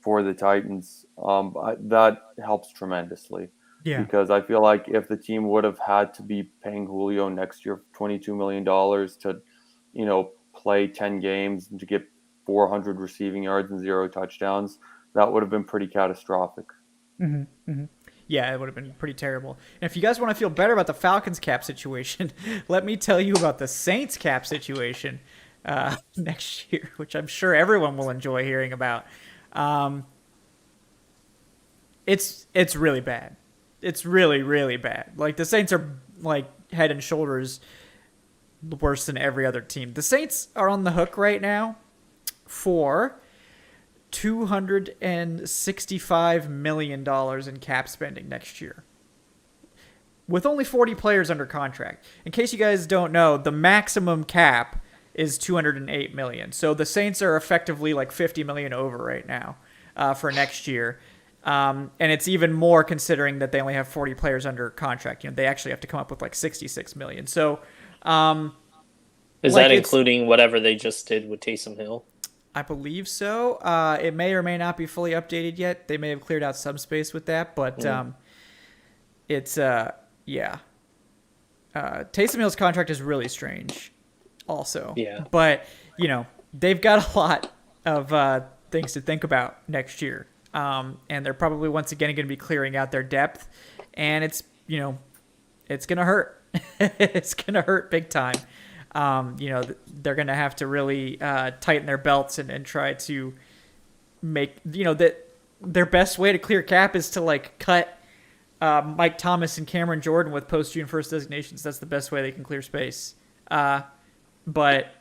for the Titans, that helps tremendously. Yeah. Because I feel like if the team would have had to be paying Julio next year $22 million to, play 10 games and to get 400 receiving yards and 0 touchdowns, that would have been pretty catastrophic. Mm-hmm. Mm-hmm. Yeah, it would have been pretty terrible. And if you guys want to feel better about the Falcons cap situation, let me tell you about the Saints cap situation next year, which I'm sure everyone will enjoy hearing about. It's really bad. It's really, really bad. Like, the Saints are, like, head and shoulders worse than every other team. The Saints are on the hook right now for $265 million in cap spending next year, with only 40 players under contract. In case you guys don't know, the maximum cap is $208 million. So the Saints are effectively like $50 million over right now for next year. And it's even more considering that they only have 40 players under contract. They actually have to come up with like $66 million. So, is that including whatever they just did with Taysom Hill? I believe so. It may or may not be fully updated yet. They may have cleared out some space with that, but it's yeah. Taysom Hill's contract is really strange, also. Yeah. But they've got a lot of things to think about next year. And they're probably once again going to be clearing out their depth, and it's going to hurt. It's going to hurt big time. They're going to have to really tighten their belts and try to make, that their best way to clear cap is to like cut Mike Thomas and Cameron Jordan with post June 1st designations. That's the best way they can clear space. But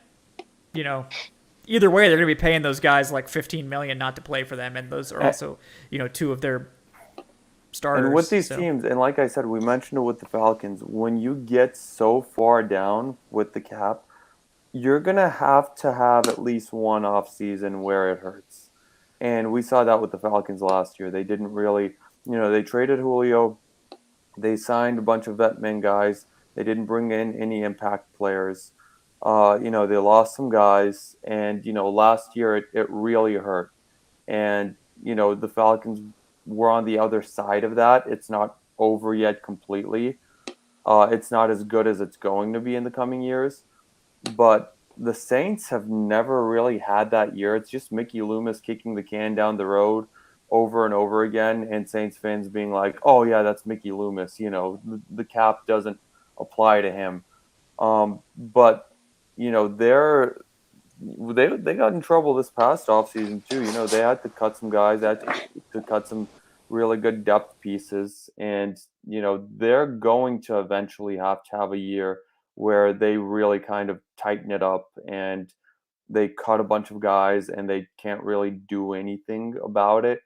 either way, they're going to be paying those guys like $15 million not to play for them, and those are also two of their starters. And with these teams, and like I said, we mentioned it with the Falcons, when you get so far down with the cap, you're going to have at least one off season where it hurts. And we saw that with the Falcons last year. They didn't really, they traded Julio. They signed a bunch of vet men guys. They didn't bring in any impact players. They lost some guys. And, last year it really hurt. And, the Falcons were on the other side of that. It's not over yet completely. It's not as good as it's going to be in the coming years. But the Saints have never really had that year. It's just Mickey Loomis kicking the can down the road over and over again, and Saints fans being like, oh, yeah, that's Mickey Loomis. The cap doesn't apply to him. But, they got in trouble this past offseason, too. They had to cut some guys, they had to cut some really good depth pieces. And, they're going to eventually have to have a year where they really kind of tighten it up and they cut a bunch of guys and they can't really do anything about it.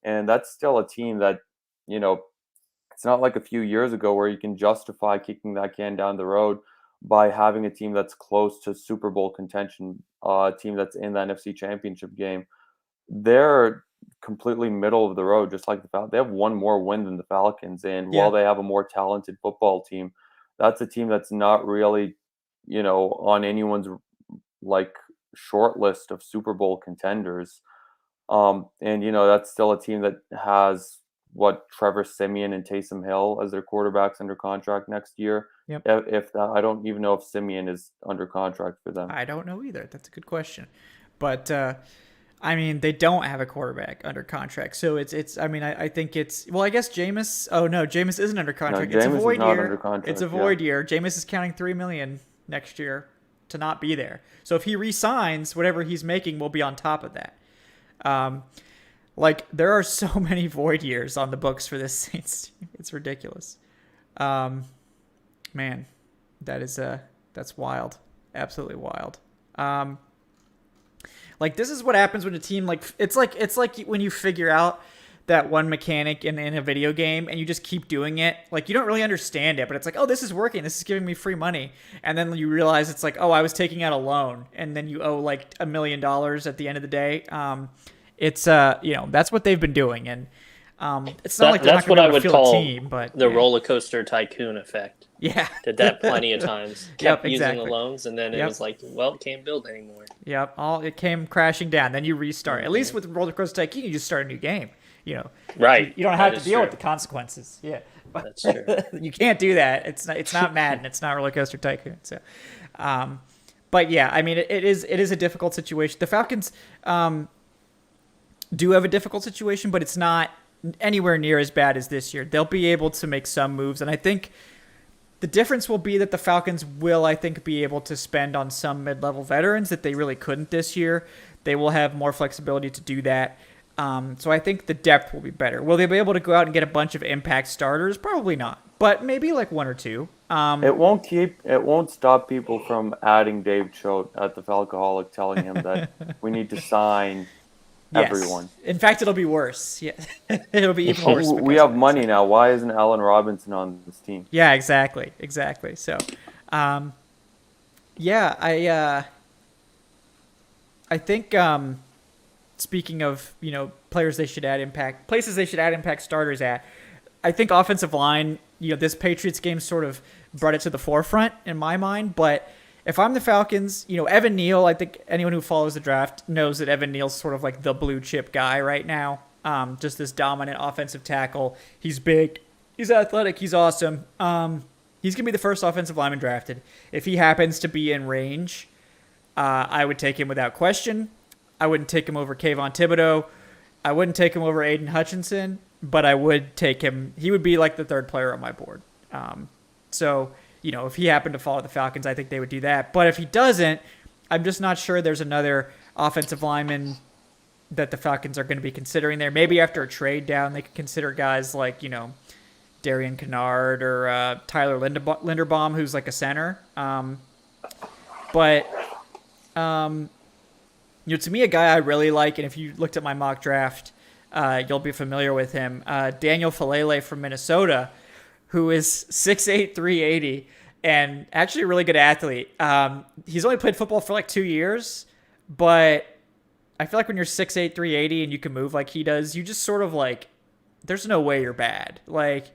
And that's still a team that, it's not like a few years ago where you can justify kicking that can down the road by having a team that's close to Super Bowl contention, a team that's in the NFC Championship game. They're completely middle of the road, just like the Falcons. They have one more win than the Falcons. And while they have a more talented football team, that's a team that's not really, on anyone's like short list of Super Bowl contenders. And that's still a team that has Trevor Siemian and Taysom Hill as their quarterbacks under contract next year. Yep. If that, I don't even know if Siemian is under contract for them. I don't know either. That's a good question. But they don't have a quarterback under contract. So it's I think it's, well, I guess Jameis. Oh no, Jameis isn't under contract. No, it's a Jameis void is not year. under contract, It's a void year. Jameis is counting $3 million next year to not be there. So if he re-signs, whatever he's making will be on top of that. There are so many void years on the books for this Saints team. It's ridiculous. Man, that's wild. Absolutely wild. This is what happens when a team it's like when you figure out that one mechanic in a video game and you just keep doing it. You don't really understand it, but it's like, oh, this is working. This is giving me free money. And then you realize it's like, oh, I was taking out a loan, and then you owe $1 million at the end of the day. It's that's what they've been doing, and it's not like they're not going to be able to fill a team, but the roller coaster tycoon effect. Yeah, did that plenty of times. Kept exactly. using the loans, and then it was like, well, can't build anymore. Yep, it came crashing down. Then you restart. At least with roller coaster tycoon, you just start a new game. Right. You don't have to deal with the consequences. Yeah, that's true. You can't do that. It's not Madden. It's not roller coaster tycoon. So, but yeah, it is a difficult situation. The Falcons do have a difficult situation, but it's not anywhere near as bad as this year. They'll be able to make some moves, and I think the difference will be that the Falcons will, be able to spend on some mid-level veterans that they really couldn't this year. They will have more flexibility to do that. So I think the depth will be better. Will they be able to go out and get a bunch of impact starters? Probably not, but maybe one or two. It won't stop people from adding Dave Choate at the Falcoholic, telling him that we need to sign everyone. In fact, it'll be worse. Yeah, it'll be even worse. We have money now. Why isn't Allen Robinson on this team? Yeah, exactly. So, I think speaking of places they should add impact starters at, I think offensive line. This Patriots game sort of brought it to the forefront in my mind, but. If I'm the Falcons, Evan Neal, I think anyone who follows the draft knows that Evan Neal's sort of like the blue chip guy right now. Just this dominant offensive tackle. He's big. He's athletic. He's awesome. He's going to be the first offensive lineman drafted. If he happens to be in range, I would take him without question. I wouldn't take him over Kayvon Thibodeau. I wouldn't take him over Aiden Hutchinson, but I would take him. He would be like the third player on my board. So, if he happened to follow the Falcons, I think they would do that. But if he doesn't, I'm just not sure there's another offensive lineman that the Falcons are going to be considering there. Maybe after a trade down, they could consider guys like, Darian Kennard or Tyler Linderbaum, who's like a center. But to me, a guy I really like, and if you looked at my mock draft, you'll be familiar with him, Daniel Falele from Minnesota, who is 6'8", 380, and actually a really good athlete. He's only played football for like 2 years, but I feel like when you're 6'8", 380 and you can move like he does, you just sort of like, there's no way you're bad. Like,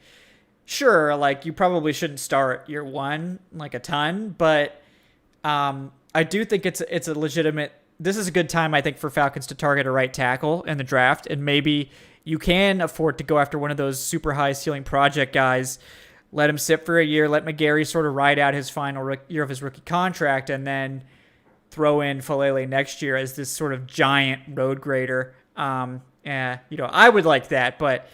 sure, like you probably shouldn't start year one like a ton, but I do think it's a legitimate. This is a good time, I think, for Falcons to target a right tackle in the draft, and maybe you can afford to go after one of those super high ceiling project guys. Let him sit for a year, let McGarry sort of ride out his final year of his rookie contract, and then throw in Falele next year as this sort of giant road grader. I would like that, but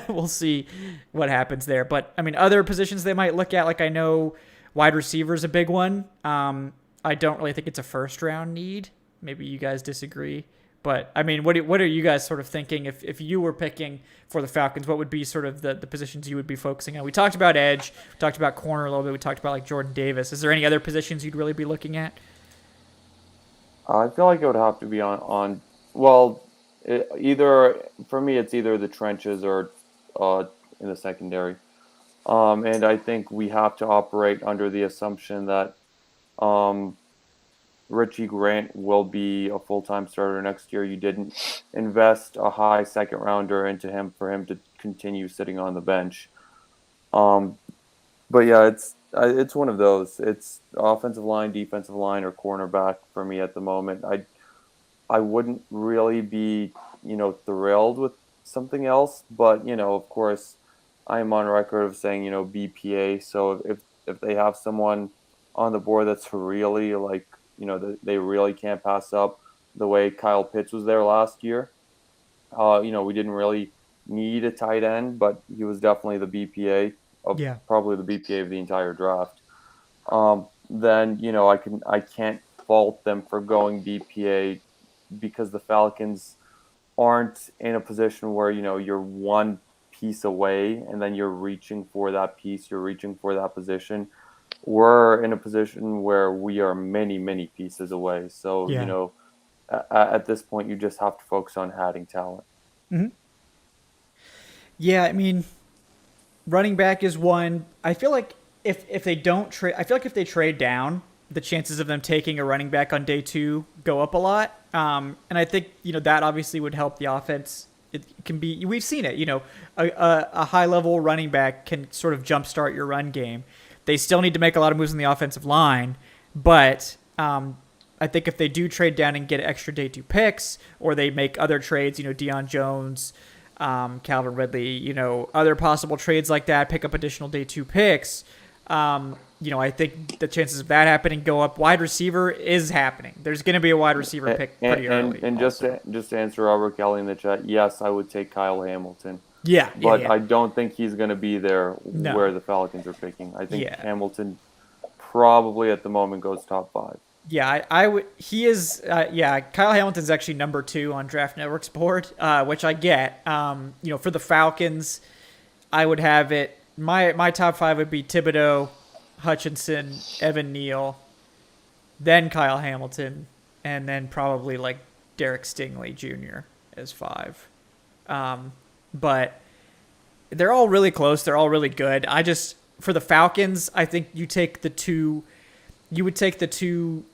we'll see what happens there. But I mean, other positions they might look at, like I know wide receiver is a big one. I don't really think it's a first round need. Maybe you guys disagree, but I mean, what are you guys sort of thinking if you were picking for the Falcons? What would be sort of the positions you would be focusing on? We talked about edge, we talked about corner a little bit, we talked about like Jordan Davis. Is there any other positions you'd really be looking at? I feel like it would have to be either for me it's either the trenches or in the secondary, and I think we have to operate under the assumption that Richie Grant will be a full-time starter next year. You didn't invest a high second rounder into him for him to continue sitting on the bench. But yeah, it's one of those. It's offensive line, defensive line, or cornerback for me at the moment. I wouldn't really be, thrilled with something else, but of course, I am on record of saying, BPA. So if they have someone on the board that's really like, they really can't pass up the way Kyle Pitts was there last year. We didn't really need a tight end, but he was definitely the BPA probably the BPA of the entire draft. Then, I can't fault them for going BPA because the Falcons aren't in a position where, you're one piece away and then you're reaching for that piece, you're reaching for that position. We're in a position where we are many, many pieces away. So, at this point, you just have to focus on adding talent. Mm-hmm. Yeah, I mean, running back is one. I feel like if they don't trade, I feel like if they trade down, the chances of them taking a running back on day two go up a lot. And I think, that obviously would help the offense. It can be, we've seen it, a high level running back can sort of jumpstart your run game. They still need to make a lot of moves on the offensive line, but I think if they do trade down and get extra day two picks, or they make other trades, Deion Jones, Calvin Ridley, other possible trades like that, pick up additional day two picks, I think the chances of that happening go up. Wide receiver is happening. There's going to be a wide receiver pick pretty early. And just to answer Robert Kelly in the chat, yes, I would take Kyle Hamilton. Yeah, but I don't think he's going to be there where the Falcons are picking. I think Hamilton probably at the moment goes top 5. Yeah, I would. He is. Kyle Hamilton's actually number 2 on Draft Network's board, which I get. For the Falcons, I would have it. My top 5 would be Thibodeau, Hutchinson, Evan Neal, then Kyle Hamilton, and then probably like Derek Stingley Jr. as 5. But they're all really close. They're all really good. For the Falcons, I think you would take the two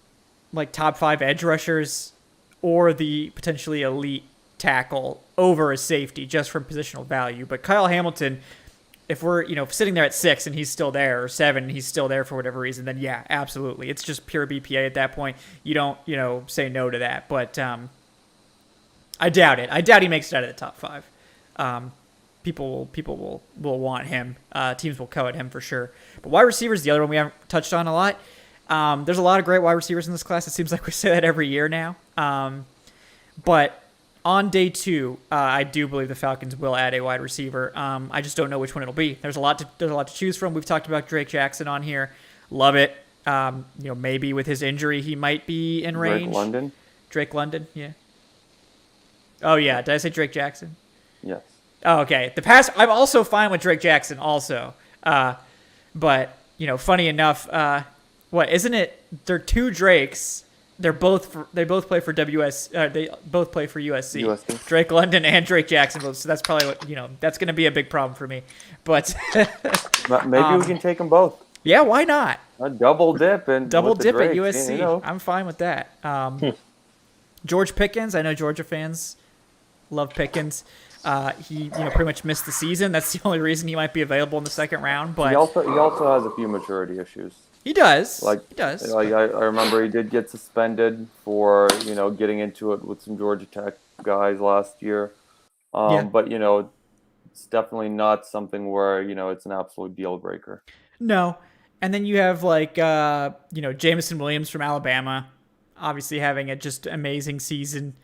like top 5 edge rushers or the potentially elite tackle over a safety just from positional value. But Kyle Hamilton, if we're, sitting there at 6 and he's still there, or 7 and he's still there for whatever reason, then yeah, absolutely. It's just pure BPA at that point. You don't, say no to that. But I doubt it. I doubt he makes it out of the top 5. People will want him. Teams will covet him for sure. But wide receiver is the other one we haven't touched on a lot. There's a lot of great wide receivers in this class. It seems like we say that every year now. But on day 2, I do believe the Falcons will add a wide receiver. I just don't know which one it'll be. There's a lot to choose from. We've talked about Drake Jackson on here. Love it. Maybe with his injury, he might be in range. Drake London, yeah. Oh, yeah. Did I say Drake Jackson? Yes. Oh, okay. I'm also fine with Drake Jackson also. But, funny enough, isn't it? There are 2 Drakes. They both play for they both play for USC. Drake London and Drake Jackson. So that's probably what, that's going to be a big problem for me. But maybe we can take them both. Yeah, why not? A double dip at USC. I'm fine with that. George Pickens. I know Georgia fans love Pickens. He pretty much missed the season. That's the only reason he might be available in the second round. But he also has a few maturity issues. He does. He does. I remember he did get suspended for getting into it with some Georgia Tech guys last year. But it's definitely not something where it's an absolute deal breaker. No. And then you have Jameson Williams from Alabama, obviously having a just amazing season.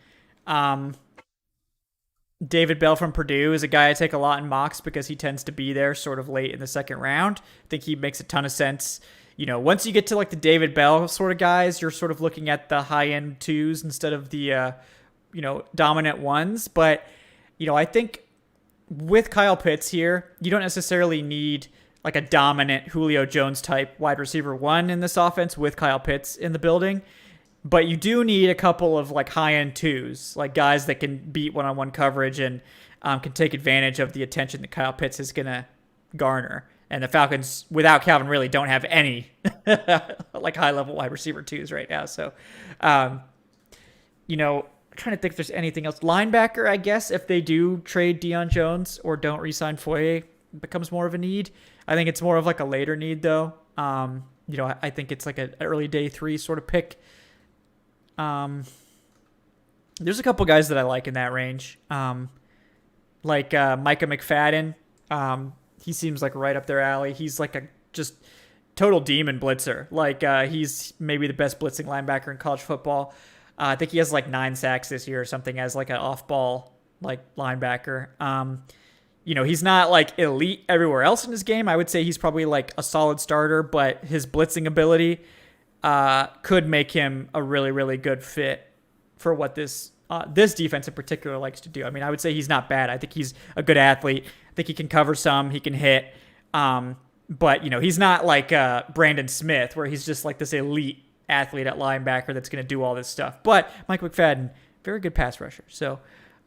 David Bell from Purdue is a guy I take a lot in mocks because he tends to be there sort of late in the second round. I think he makes a ton of sense. Once you get to the David Bell sort of guys, you're sort of looking at the high end 2s instead of the dominant 1s. But I think with Kyle Pitts here, you don't necessarily need a dominant Julio Jones type wide receiver 1 in this offense with Kyle Pitts in the building. But you do need a couple of high-end 2s, guys that can beat one-on-one coverage and can take advantage of the attention that Kyle Pitts is going to garner. And the Falcons, without Calvin, really don't have any high-level wide receiver 2s right now. So, I'm trying to think if there's anything else. Linebacker, I guess, if they do trade Deion Jones or don't re-sign Foye, becomes more of a need. I think it's more of a later need, though. I think it's an early day 3 sort of pick. There's a couple guys that I like in that range. Micah McFadden. He seems right up their alley. He's a just total demon blitzer. He's maybe the best blitzing linebacker in college football. I think he has 9 sacks this year or something as an off-ball linebacker. He's not elite everywhere else in his game. I would say he's probably a solid starter, but his blitzing ability could make him a really, really good fit for what this defense in particular likes to do. I mean, I would say he's not bad. I think he's a good athlete. I think he can cover some. He can hit. But, he's not Brandon Smith, where he's just this elite athlete at linebacker that's going to do all this stuff. But Mike McFadden, very good pass rusher. So,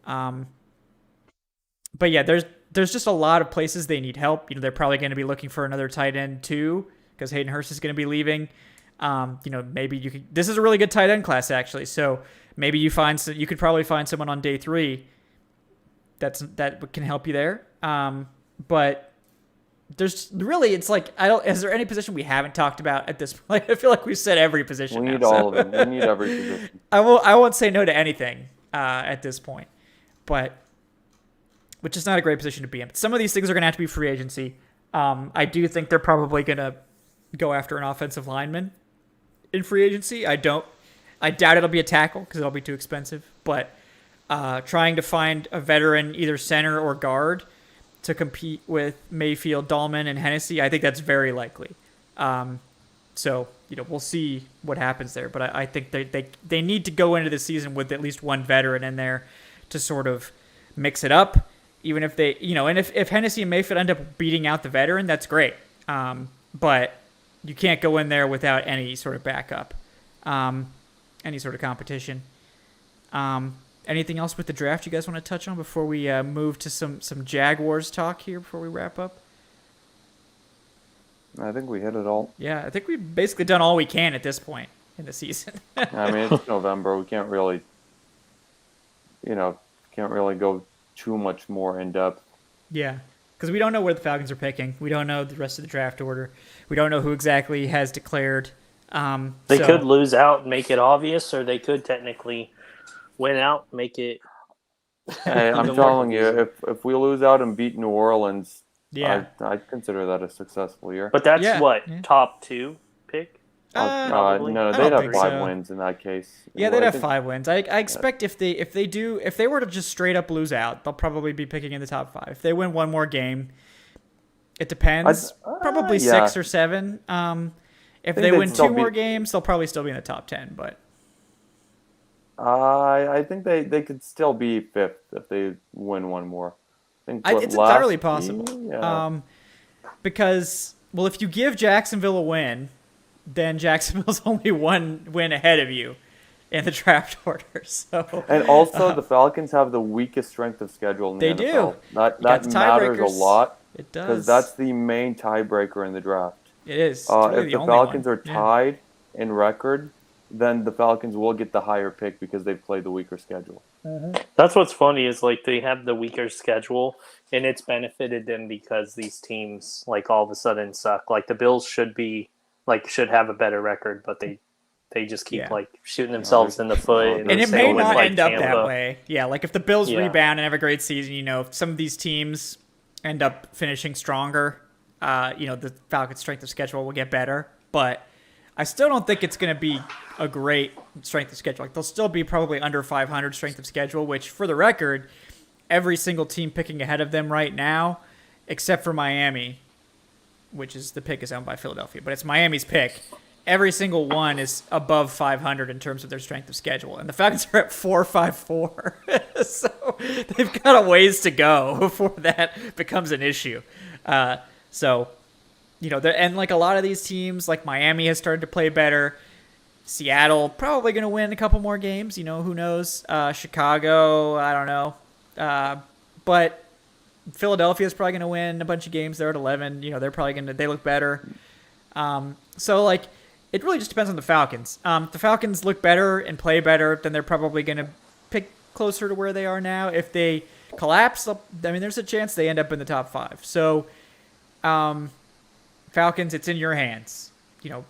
but yeah, there's just a lot of places they need help. They're probably going to be looking for another tight end too, because Hayden Hurst is going to be leaving. Maybe you could. This is a really good tight end class actually. So maybe you could probably find someone on day 3 that can help you there. But there's really, it's is there any position we haven't talked about at this point? I feel like we've said every position. We need all of them. We need every position. I won't say no to anything at this point, which is not a great position to be in. But some of these things are going to have to be free agency. I do think they're probably going to go after an offensive lineman in free agency. I doubt it'll be a tackle because it'll be too expensive. But trying to find a veteran, either center or guard, to compete with Mayfield, Dahlman, and Hennessy, I think that's very likely. So we'll see what happens there. But I think they need to go into the season with at least one veteran in there to sort of mix it up. Even if they, and if Hennessy and Mayfield end up beating out the veteran, that's great. But you can't go in there without any sort of backup, any sort of competition. Anything else with the draft you guys want to touch on before we move to some Jaguars talk here before we wrap up? I think we hit it all. Yeah, I think we've basically done all we can at this point in the season. I mean, it's November. We can't really, go too much more in depth. Yeah, because we don't know where the Falcons are picking. We don't know the rest of the draft order. We don't know who exactly has declared. They could lose out and make it obvious, or they could technically win out, make it. Hey, I'm telling you, if we lose out and beat New Orleans, yeah, I'd consider that a successful year. But that's top 2 pick. Probably. No, I they'd don't have think 5 so. wins in that case. Yeah, Well, they'd I have think- 5 wins. I expect if they were to just straight up lose out, they'll probably be picking in the top 5. If they win one more game, it depends. Probably yeah. 6 or 7. If think they they'd win still 2 be- more games, they'll probably still be in the top 10. But I think they could still be 5th if they win one more. I think it's entirely last possible. year- Yeah. Because, well, if you give Jacksonville a win, then Jacksonville's only 1 win ahead of you in the draft order. So And also, the Falcons have the weakest strength of schedule in the They NFL. do. That got the matters a tiebreakers. lot it because does. that's the main tiebreaker in the draft. It is. It's really If the the only Falcons one. are Yeah. tied in record, then the Falcons will get the higher pick because they've played the weaker schedule. That's what's funny is like they have the weaker schedule, and it's benefited them because these teams like all of a sudden suck. Like the Bills should have a better record, but they just keep Yeah. like shooting themselves in the foot. And it same may with, not like, end up Tampa. that way. Yeah, like if the Bills Yeah. rebound and have a great season, if some of these teams end up finishing stronger, the Falcons' strength of schedule will get better. But I still don't think it's going to be a great strength of schedule. Like they'll still be probably under 500 strength of schedule, which for the record, every single team picking ahead of them right now, except for Miami, which is the pick is owned by Philadelphia, but it's Miami's pick. Every single one is above 500 in terms of their strength of schedule, and the Falcons are at 454. So they've got a ways to go before that becomes an issue. And like a lot of these teams, like Miami has started to play better. Seattle probably going to win a couple more games. Who knows? Chicago, I don't know. But Philadelphia is probably going to win a bunch of games. They're at 11. They're probably they look better. So like, it really just depends on the Falcons. If the Falcons look better and play better, then they're probably going to pick closer to where they are now. If they collapse, there's a chance they end up in the top 5. So, Falcons, it's in your hands.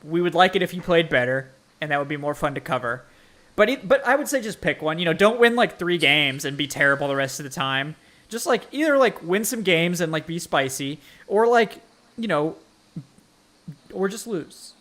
We would like it if you played better, and that would be more fun to cover. But I would say just pick one. Don't win like 3 games and be terrible the rest of the time. Just like either like win some games and like be spicy, or like or just lose.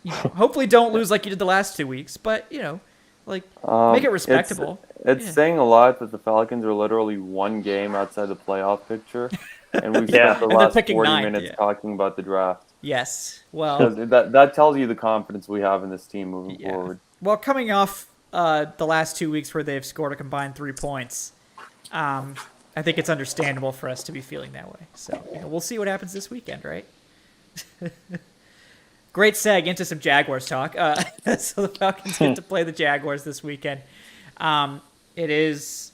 Hopefully don't lose like you did the last 2 weeks, but make it respectable. It's saying a lot that the Falcons are literally 1 game outside the playoff picture, and we've spent the And they're last 40 picking ninth, minutes yeah. talking about the draft. Yes. Well, 'Cause that tells you the confidence we have in this team moving forward. Well, coming off the last 2 weeks where they've scored a combined 3 points, I think it's understandable for us to be feeling that way. So we'll see what happens this weekend, right? Great seg into some Jaguars talk. So the Falcons get to play the Jaguars this weekend. It is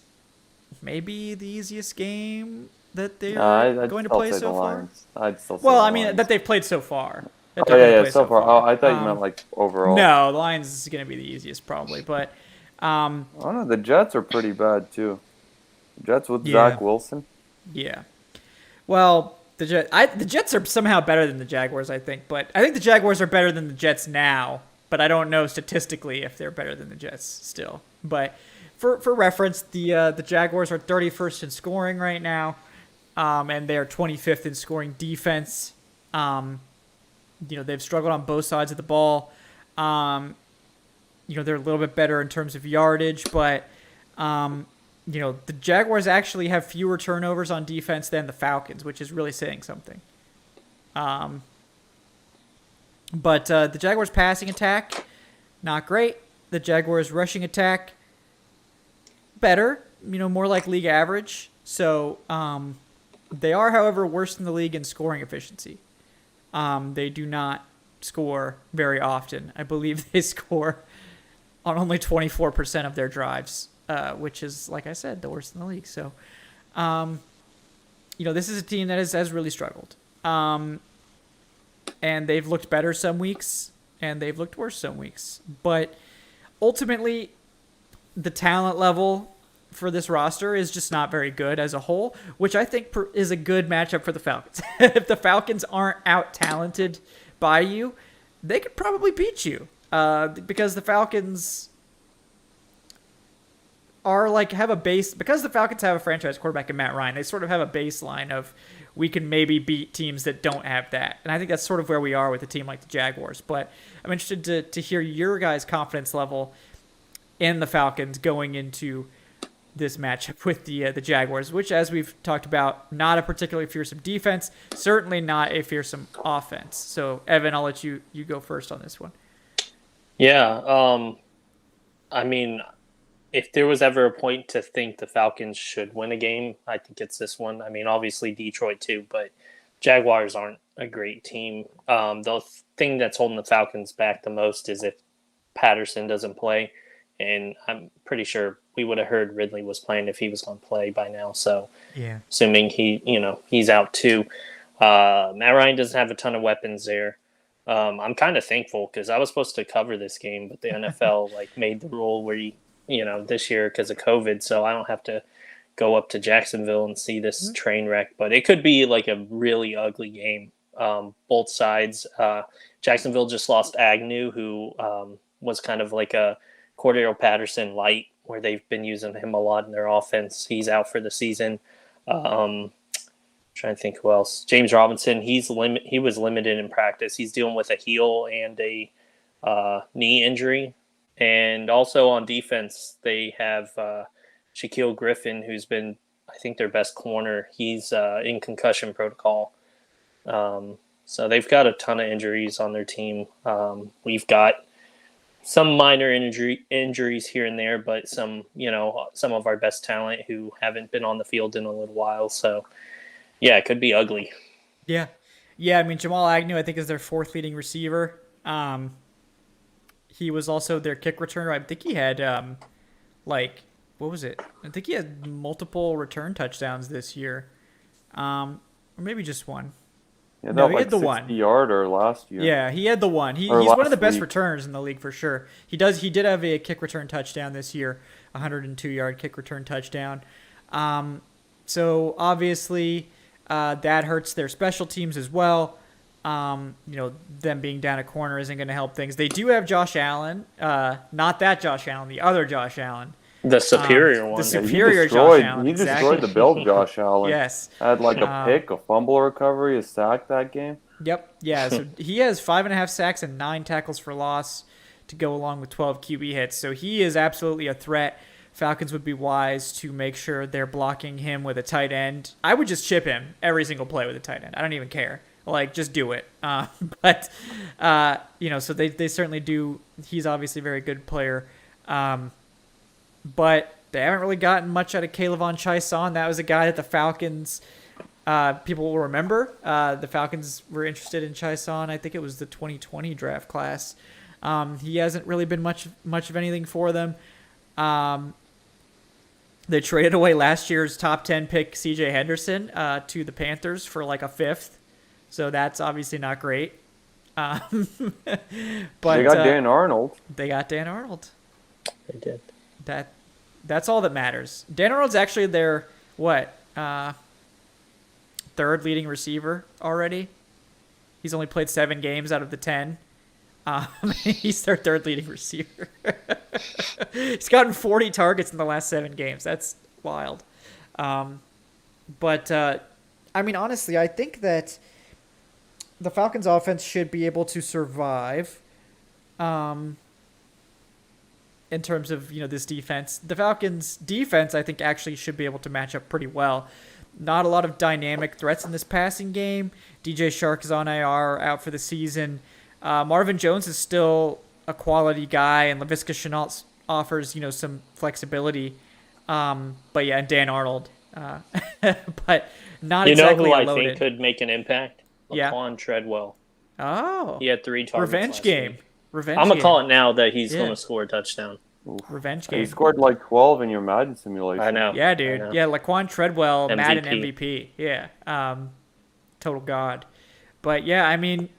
maybe the easiest game that they're I'd going to still play say so the far. Lions. I'd still say Well, the I mean Lions. that they've played so far. That Oh they're gonna yeah, play so far. Oh, I thought you Um, meant like overall. No, the Lions is going to be the easiest probably, but Oh no, the Jets are pretty bad too. Jets with Yeah. Zach Wilson. yeah. Well, the Jets are somehow better than the Jaguars, I think, but I think the Jaguars are better than the Jets now, but I don't know statistically if they're better than the Jets still. But for reference, the Jaguars are 31st in scoring right now, and they are 25th in scoring defense. They've struggled on both sides of the ball. They're a little bit better in terms of yardage, but the Jaguars actually have fewer turnovers on defense than the Falcons, which is really saying something. But the Jaguars' passing attack, not great. The Jaguars' rushing attack, better, more like league average. So they are, however, worse than the league in scoring efficiency. They do not score very often. I believe they score on only 24% of their drives, which is, like I said, the worst in the league. So, this is a team that has really struggled. And they've looked better some weeks, and they've looked worse some weeks. But ultimately, the talent level for this roster is just not very good as a whole, which I think is a good matchup for the Falcons. If the Falcons aren't out-talented by you, they could probably beat you. Because the Falcons, are like have a base because the Falcons have a franchise quarterback in Matt Ryan. They sort of have a baseline of we can maybe beat teams that don't have that, and I think that's sort of where we are with a team like the Jaguars. But I'm interested to hear your guys' confidence level in the Falcons going into this matchup with the Jaguars, which, as we've talked about, not a particularly fearsome defense, certainly not a fearsome offense. So, Evan, I'll let you go first on this one. Yeah, I mean, if there was ever a point to think the Falcons should win a game, I think it's this one. I mean, obviously Detroit too, but Jaguars aren't a great team. The thing that's holding the Falcons back the most is if Patterson doesn't play, and I'm pretty sure we would have heard Ridley was playing if he was going to play by now. So, yeah, assuming he's out too. Matt Ryan doesn't have a ton of weapons there. I'm kind of thankful because I was supposed to cover this game, but the NFL made the rule where this year because of COVID, so I don't have to go up to Jacksonville and see this train wreck. But it could be like a really ugly game. Both sides. Jacksonville just lost Agnew, who was kind of like a Cordero Patterson light, where they've been using him a lot in their offense. He's out for the season. Trying to think who else. James Robinson, he was limited in practice. He's dealing with a heel and a knee injury. And also on defense, they have Shaquille Griffin, who's been, I think, their best corner. He's in concussion protocol. So they've got a ton of injuries on their team. We've got some minor injuries here and there, but some of our best talent who haven't been on the field in a little while. So, yeah, it could be ugly. Yeah. I mean, Jamal Agnew, I think, is their fourth leading receiver. He was also their kick returner. I think he had, what was it? I think he had multiple return touchdowns this year, or maybe just one. Yeah, no, he like had the 60-yarder last year. Yeah, he had the one. He's one of the best returners in the league for sure. He did have a kick return touchdown this year, 102-yard kick return touchdown. So obviously that hurts their special teams as well. Them being down a corner isn't going to help things. They do have Josh Allen, not that Josh Allen, the other Josh Allen. The superior one. The superior Josh Allen. He destroyed the build Josh Allen. Yes. Had a pick, a fumble recovery, a sack that game. Yep. Yeah. So he has 5.5 sacks and 9 tackles for loss to go along with 12 QB hits. So he is absolutely a threat. Falcons would be wise to make sure they're blocking him with a tight end. I would just chip him every single play with a tight end. I don't even care. Just do it. So they certainly do. He's obviously a very good player. But they haven't really gotten much out of Kayvon Chaisson. That was a guy that the Falcons, people will remember. The Falcons were interested in Chaisson. I think it was the 2020 draft class. He hasn't really been much of anything for them. They traded away last year's top 10 pick C.J. Henderson to the Panthers for a fifth. So that's obviously not great. But they got Dan Arnold. They got Dan Arnold. They did. That's all that matters. Dan Arnold's actually their third leading receiver already. He's only played 7 games out of the 10. He's their third leading receiver. He's gotten 40 targets in the last 7 games. That's wild. Honestly, I think that the Falcons offense should be able to survive. In terms of, this defense. The Falcons' defense, I think, actually should be able to match up pretty well. Not a lot of dynamic threats in this passing game. DJ Shark is on IR, out for the season. Marvin Jones is still a quality guy, and Laviska Shenault offers, some flexibility. And Dan Arnold. But not exactly who loaded. I think could make an impact? Laquan Treadwell. Oh. He had 3 targets Revenge game. Week. Revenge I'm going game. to call it now that he's going to score a touchdown. Revenge game. He scored 12 in your Madden simulation. I know. Yeah, dude. Yeah, Laquan Treadwell, MVP. Madden MVP. Yeah. Total god. But, yeah, I mean,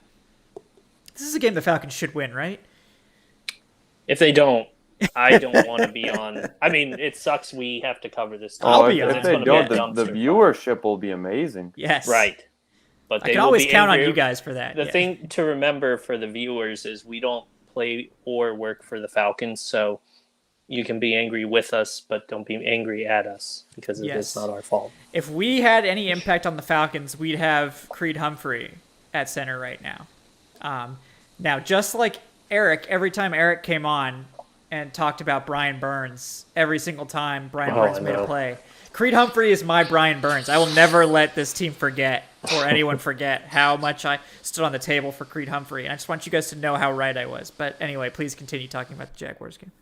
this is a game the Falcons should win, right? If they don't, I don't want to be on. I mean, it sucks we have to cover this. I'll be on. If they don't, the viewership will be amazing. Yes. Right. But I can always count on you guys for that. The thing to remember for the viewers is we don't play or work for the Falcons, so you can be angry with us, but don't be angry at us because it is not our fault. If we had any impact on the Falcons, we'd have Creed Humphrey at center right now. Now, just like Eric, every time Eric came on and talked about Brian Burns, every single time Brian Burns made a play, Creed Humphrey is my Brian Burns. I will never let this team forget or anyone forget how much I stood on the table for Creed Humphrey. And I just want you guys to know how right I was. But anyway, please continue talking about the Jaguars game.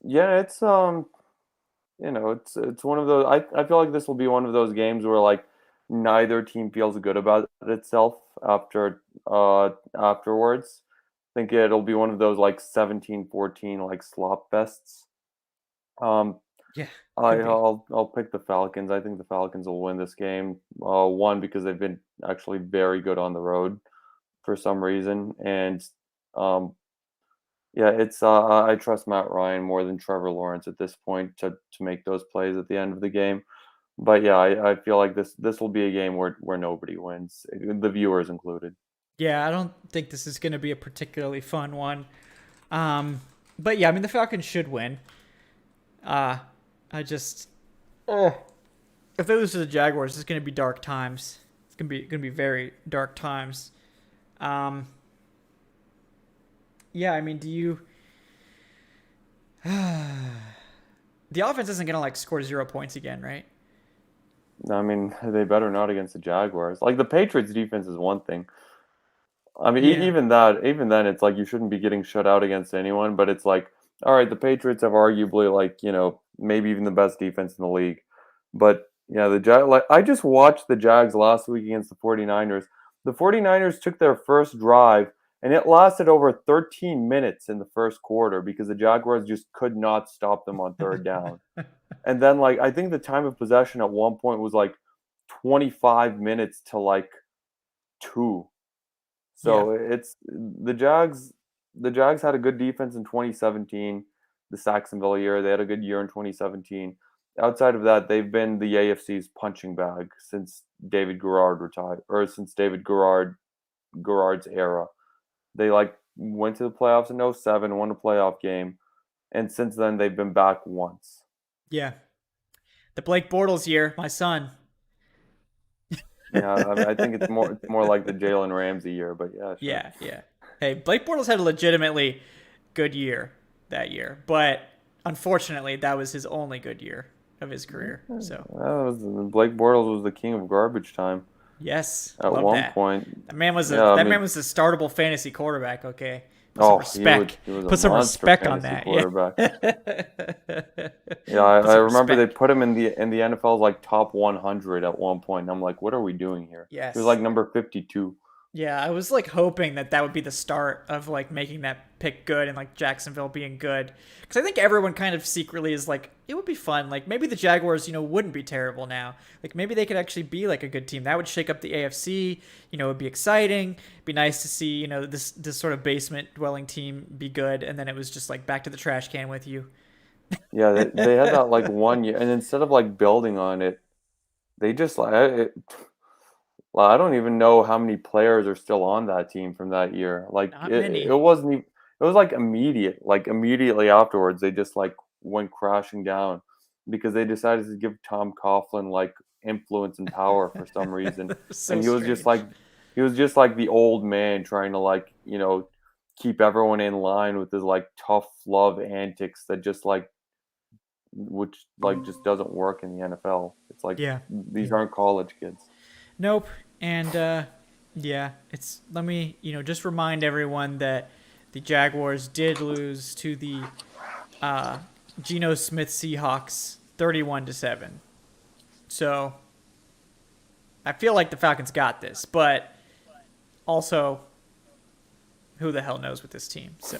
Yeah, it's it's one of those. I feel like this will be one of those games where like neither team feels good about itself afterwards. I think it'll be one of those like 17-14 like slop fests. Yeah, I'll pick the Falcons. I think the Falcons will win this game. One, because they've been actually very good on the road for some reason, and yeah, it's I trust Matt Ryan more than Trevor Lawrence at this point to make those plays at the end of the game. But yeah, I feel like this will be a game where nobody wins, the viewers included. Yeah, I don't think this is going to be a particularly fun one. But yeah, I mean the Falcons should win. If they lose to the Jaguars, it's going to be dark times. It's going to be very dark times. Yeah, I mean, do you? The offense isn't going to like score 0 points again, right? I mean, they better not against the Jaguars. Like the Patriots' defense is one thing. I mean, even then, it's like you shouldn't be getting shut out against anyone. But it's like, all right, the Patriots have arguably like maybe even the best defense in the league. But yeah, I just watched the Jags last week against the 49ers. The 49ers took their first drive, and it lasted over 13 minutes in the first quarter because the Jaguars just could not stop them on third down. And then, like, I think the time of possession at one point was like 25 minutes to like 2. So it's the Jags. The Jags had a good defense in 2017, the Saxonville year. They had a good year in 2017. Outside of that, they've been the AFC's punching bag since David Garrard retired, or since David Garrard's era. They like went to the playoffs in 2007, won a playoff game, and since then they've been back once. Yeah, the Blake Bortles year, my son. Yeah, I mean, I think it's more like the Jalen Ramsey year, but yeah, sure. Yeah. Hey, Blake Bortles had a legitimately good year that year, but unfortunately, that was his only good year of his career. So Blake Bortles was the king of garbage time. Yes, at one point. That man was a startable fantasy quarterback. Okay, put some respect. He was put some respect on that. Yeah, I remember they put him in the NFL's like top 100 at one point. And I'm like, what are we doing here? Yes, he was like number 52. Yeah, I was like hoping that would be the start of like making that pick good and like Jacksonville being good. Because I think everyone kind of secretly is like, it would be fun. Like maybe the Jaguars, wouldn't be terrible now. Like maybe they could actually be like a good team. That would shake up the AFC. It would be exciting. It'd be nice to see, this sort of basement dwelling team be good. And then it was just like back to the trash can with you. Yeah, they had that like 1 year. And instead of like building on it, they just like... Well, I don't even know how many players are still on that team from that year. Like it wasn't even, it was like immediately afterwards they just like went crashing down because they decided to give Tom Coughlin like influence and power for some reason. And he was just like the old man trying to like, keep everyone in line with his like tough love antics that just like which like just doesn't work in the NFL. It's like these aren't college kids. Nope. And let me, just remind everyone that the Jaguars did lose to the Geno Smith Seahawks 31-7. So I feel like the Falcons got this, but also who the hell knows with this team. So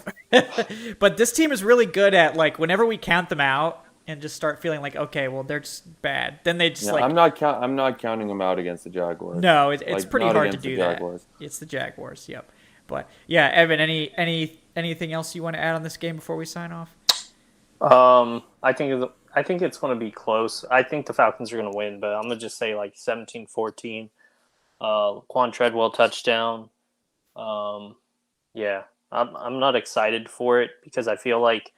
but this team is really good at like whenever we count them out and just start feeling like, okay, well, they're just bad. Then they just I'm not counting them out against the Jaguars. No, it's pretty hard to do that. It's the Jaguars, yep. But yeah, Evan, anything else you want to add on this game before we sign off? I think it's going to be close. I think the Falcons are going to win, but I'm going to just say like 17-14. Quan Treadwell touchdown. Yeah, I'm not excited for it because I feel like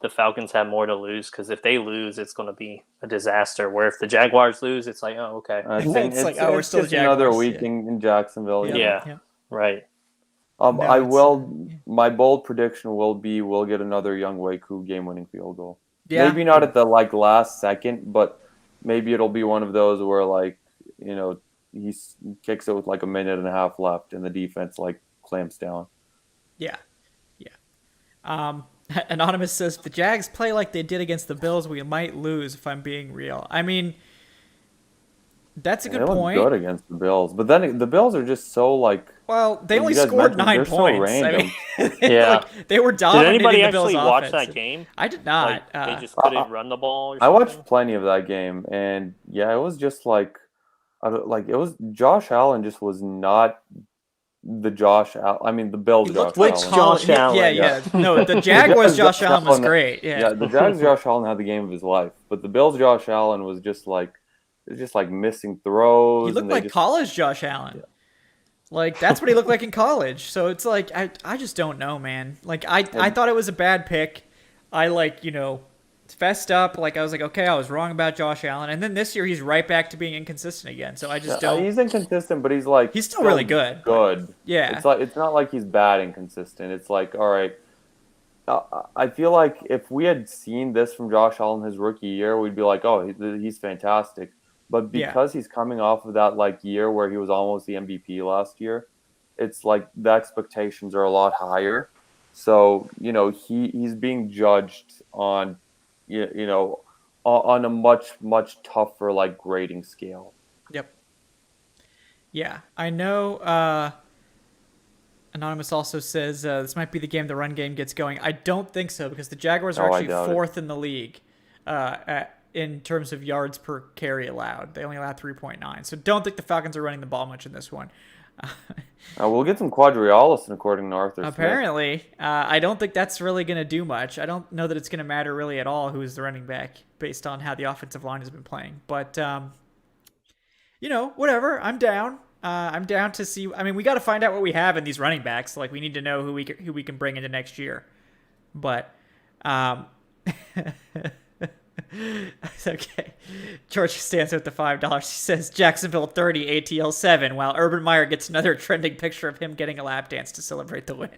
the Falcons have more to lose. Because if they lose, it's going to be a disaster. Where if the Jaguars lose, it's like, oh, okay, It's like, oh, we're still just the another Jaguars, week yeah. in Jacksonville. yeah, right. No, I it's, will. yeah. My bold prediction will be we'll get another Young Wei-Koo game-winning field goal. Yeah. Maybe not at the last second, but maybe it'll be one of those where he kicks it with like a minute and a half left, and the defense clamps down. Yeah. Anonymous says, if the Jags play like they did against the Bills, we might lose, if I'm being real. I mean, that's a good point. They look good against the Bills, but then the Bills are just so well, they only scored 9 points. So I mean, yeah. they were dominating Did anybody the Bills' actually watch offense. that game? I did not. They just couldn't run the ball or I something? watched plenty of that game, and yeah, it was just it was Josh Allen just was not the Josh Allen. I mean, the Bills. Josh Josh Allen? Yeah. No, the Jaguars Josh Allen was great. Yeah, the Jags Josh Allen had the game of his life, but the Bills Josh Allen was just missing throws. He looked like college Josh Allen. Yeah. Like, that's what he looked like in college. So it's like, I just don't know, man. Like, I thought it was a bad pick. I fessed up. Like, I was like, okay, I was wrong about Josh Allen. And then this year, he's right back to being inconsistent again. So I just don't. He's inconsistent, but he's still really good. Good. Yeah. It's not like he's bad inconsistent. It's like, all right. I feel like if we had seen this from Josh Allen his rookie year, we'd be like, oh, he's fantastic. But because he's coming off of that year where he was almost the MVP last year, it's like the expectations are a lot higher. So, he's being judged on on a much tougher grading scale. Yep. Yeah, I know. Anonymous also says this might be the game the run game gets going. I don't think so because the Jaguars are actually fourth in the league in terms of yards per carry allowed. They only allow 3.9. So don't think the Falcons are running the ball much in this one. We'll get some quadriolus according to Arthur Apparently. Smith. I don't think that's really going to do much. I don't know that it's going to matter really at all who is the running back based on how the offensive line has been playing. But, whatever. I'm down. I'm down to see. I mean, we got to find out what we have in these running backs. Like, we need to know who we can bring into next year. But, okay. George stands with the $5. He says Jacksonville 30, ATL 7, while Urban Meyer gets another trending picture of him getting a lap dance to celebrate the win.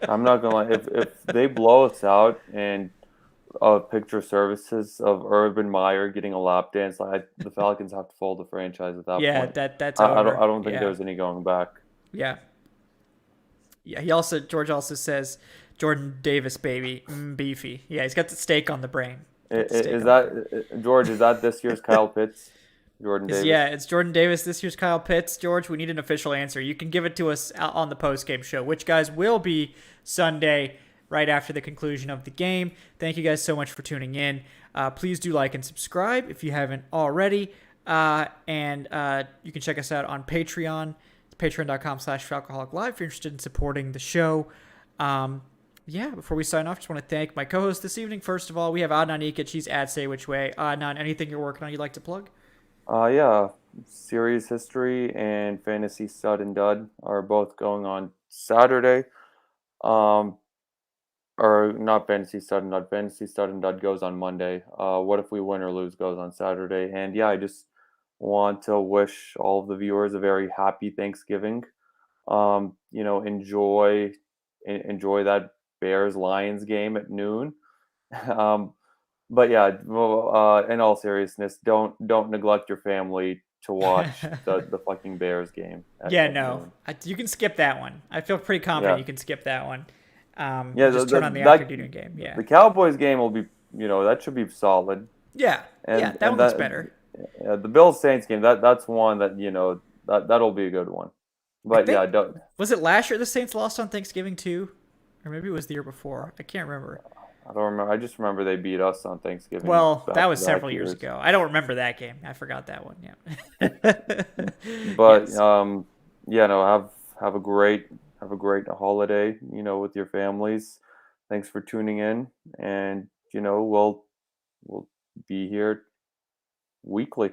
I'm not gonna lie. If they blow us out and picture services of Urban Meyer getting a lap dance, the Falcons have to fold the franchise at that point. Yeah, that's over. I don't think there's any going back. Yeah. Yeah. George also says Jordan Davis, baby, beefy. Yeah, he's got the steak on the brain. George? Is that this year's Kyle Pitts? Jordan Davis. Yeah, it's Jordan Davis this year's Kyle Pitts. George, we need an official answer. You can give it to us on the post-game show, which, guys, will be Sunday right after the conclusion of the game. Thank you guys so much for tuning in. Please do like and subscribe if you haven't already. And you can check us out on Patreon. It's patreon.com/Falcoholic Live if you're interested in supporting the show. Before we sign off, just want to thank my co-host this evening. First of all, we have Adnan Ikic. He's at Say Which Way. Adnan, anything you're working on you'd like to plug? Series History and Fantasy Stud and Dud are both going on Saturday. Or not Fantasy Stud and Dud. Fantasy Stud and Dud goes on Monday. What If We Win or Lose goes on Saturday. And I just want to wish all of the viewers a very happy Thanksgiving. Enjoy that Bears-Lions game at noon. But yeah, in all seriousness, don't neglect your family to watch the fucking Bears game. You can skip that one. I feel pretty confident you can skip that one. Just turn on the afternoon game. Yeah, the Cowboys game will be, that should be solid. Yeah, that one looks better. Yeah, the Bills-Saints game, that's one that that'll be a good one. But was it last year the Saints lost on Thanksgiving too? Or maybe it was the year before. I can't remember. I don't remember. I just remember they beat us on Thanksgiving. Well, that was several years ago. I don't remember that game. I forgot that one. Yeah. But yes. Have a great holiday. With your families. Thanks for tuning in, and we'll be here weekly.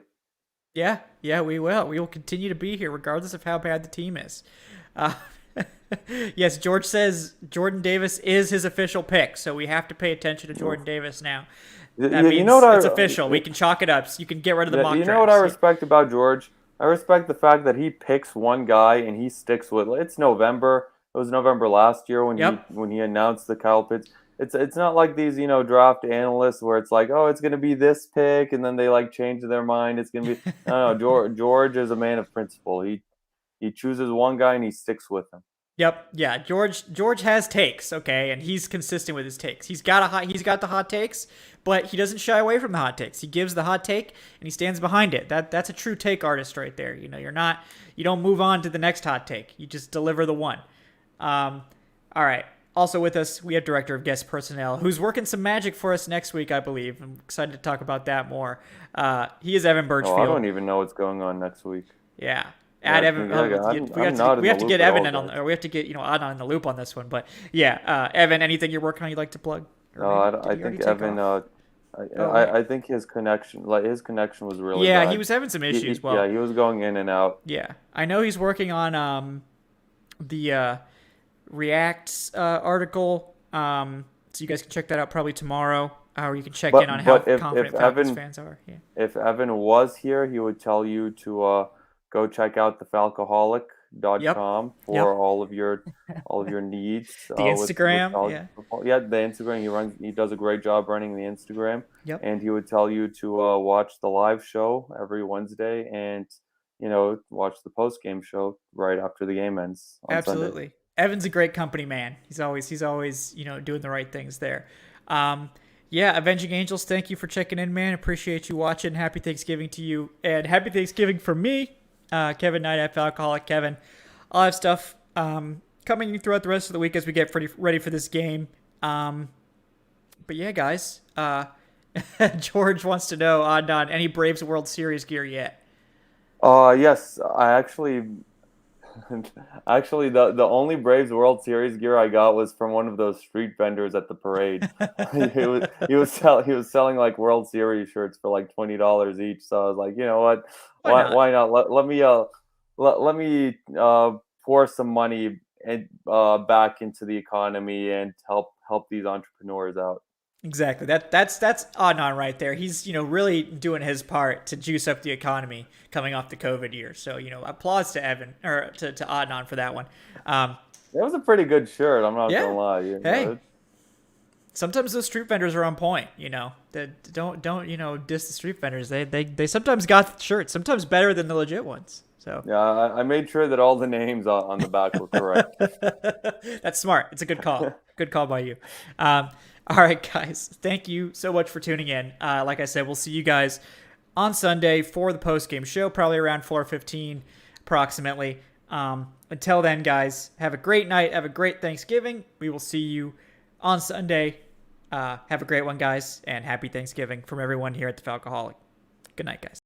Yeah, we will. We will continue to be here regardless of how bad the team is. Yes, George says Jordan Davis is his official pick, so we have to pay attention to Jordan Davis now. That means it's official. We can chalk it up. So you can get rid of the mock you drafts. know what I respect about George? I respect the fact that he picks one guy and he sticks with it. It's November. It was November last year when he announced the Kyle Pitts. It's not like these, draft analysts where it's like, oh, it's gonna be this pick, and then they like change their mind. It's gonna be no. George is a man of principle. He chooses one guy and he sticks with him. Yep. Yeah. George has takes, okay, and he's consistent with his takes. He's got the hot takes, but he doesn't shy away from the hot takes. He gives the hot take and he stands behind it. That's a true take artist right there. You don't move on to the next hot take. You just deliver the one. All right. Also with us, we have Director of Guest Personnel, who's working some magic for us next week, I believe. I'm excited to talk about that more. He is Evan Birchfield. I don't even know what's going on next week. Yeah. Add Evan. We have to get Evan in or we have to get Adnan in the loop on this one. But yeah, Evan, anything you're working on you'd like to plug? I think Evan. I think his connection was really bad. He was having some issues. Yeah, he was going in and out. Yeah, I know he's working on the React article. So you guys can check that out probably tomorrow. Or you can check in on how confident Falcons fans are. Yeah. If Evan was here, he would tell you to go check out the Falcoholic.com for all of your needs. The Instagram, the Instagram. He does a great job running the Instagram. Yep. And he would tell you to watch the live show every Wednesday and watch the post game show right after the game ends on Absolutely. Sunday. Evan's a great company man. He's always doing the right things there. Avenging Angels, thank you for checking in, man. Appreciate you watching. Happy Thanksgiving to you, and happy Thanksgiving for me. Kevin Knight at Falcoholic. Kevin, I'll have stuff coming throughout the rest of the week as we get ready for this game. But yeah, guys, George wants to know on any Braves World Series gear yet. Yes, I actually the only Braves World Series gear I got was from one of those street vendors at the parade. he was selling like World Series shirts for like $20 each. So I was like, you know what? Why not? Let me pour some money back into the economy and help these entrepreneurs out. Exactly. That's Adnan right there. He's really doing his part to juice up the economy coming off the COVID year. So applause to Evan or to Adnan for that one. It was a pretty good shirt. I'm not gonna lie. Hey, sometimes those street vendors are on point. Don't diss the street vendors. They sometimes got shirts. Sometimes better than the legit ones. So yeah, I made sure that all the names on the back were correct. That's smart. It's a good call. Good call by you. All right, guys. Thank you so much for tuning in. Like I said, we'll see you guys on Sunday for the post-game show, probably around 4:15 approximately. Until then, guys, have a great night. Have a great Thanksgiving. We will see you on Sunday. Have a great one, guys, and happy Thanksgiving from everyone here at the Falcoholic. Good night, guys.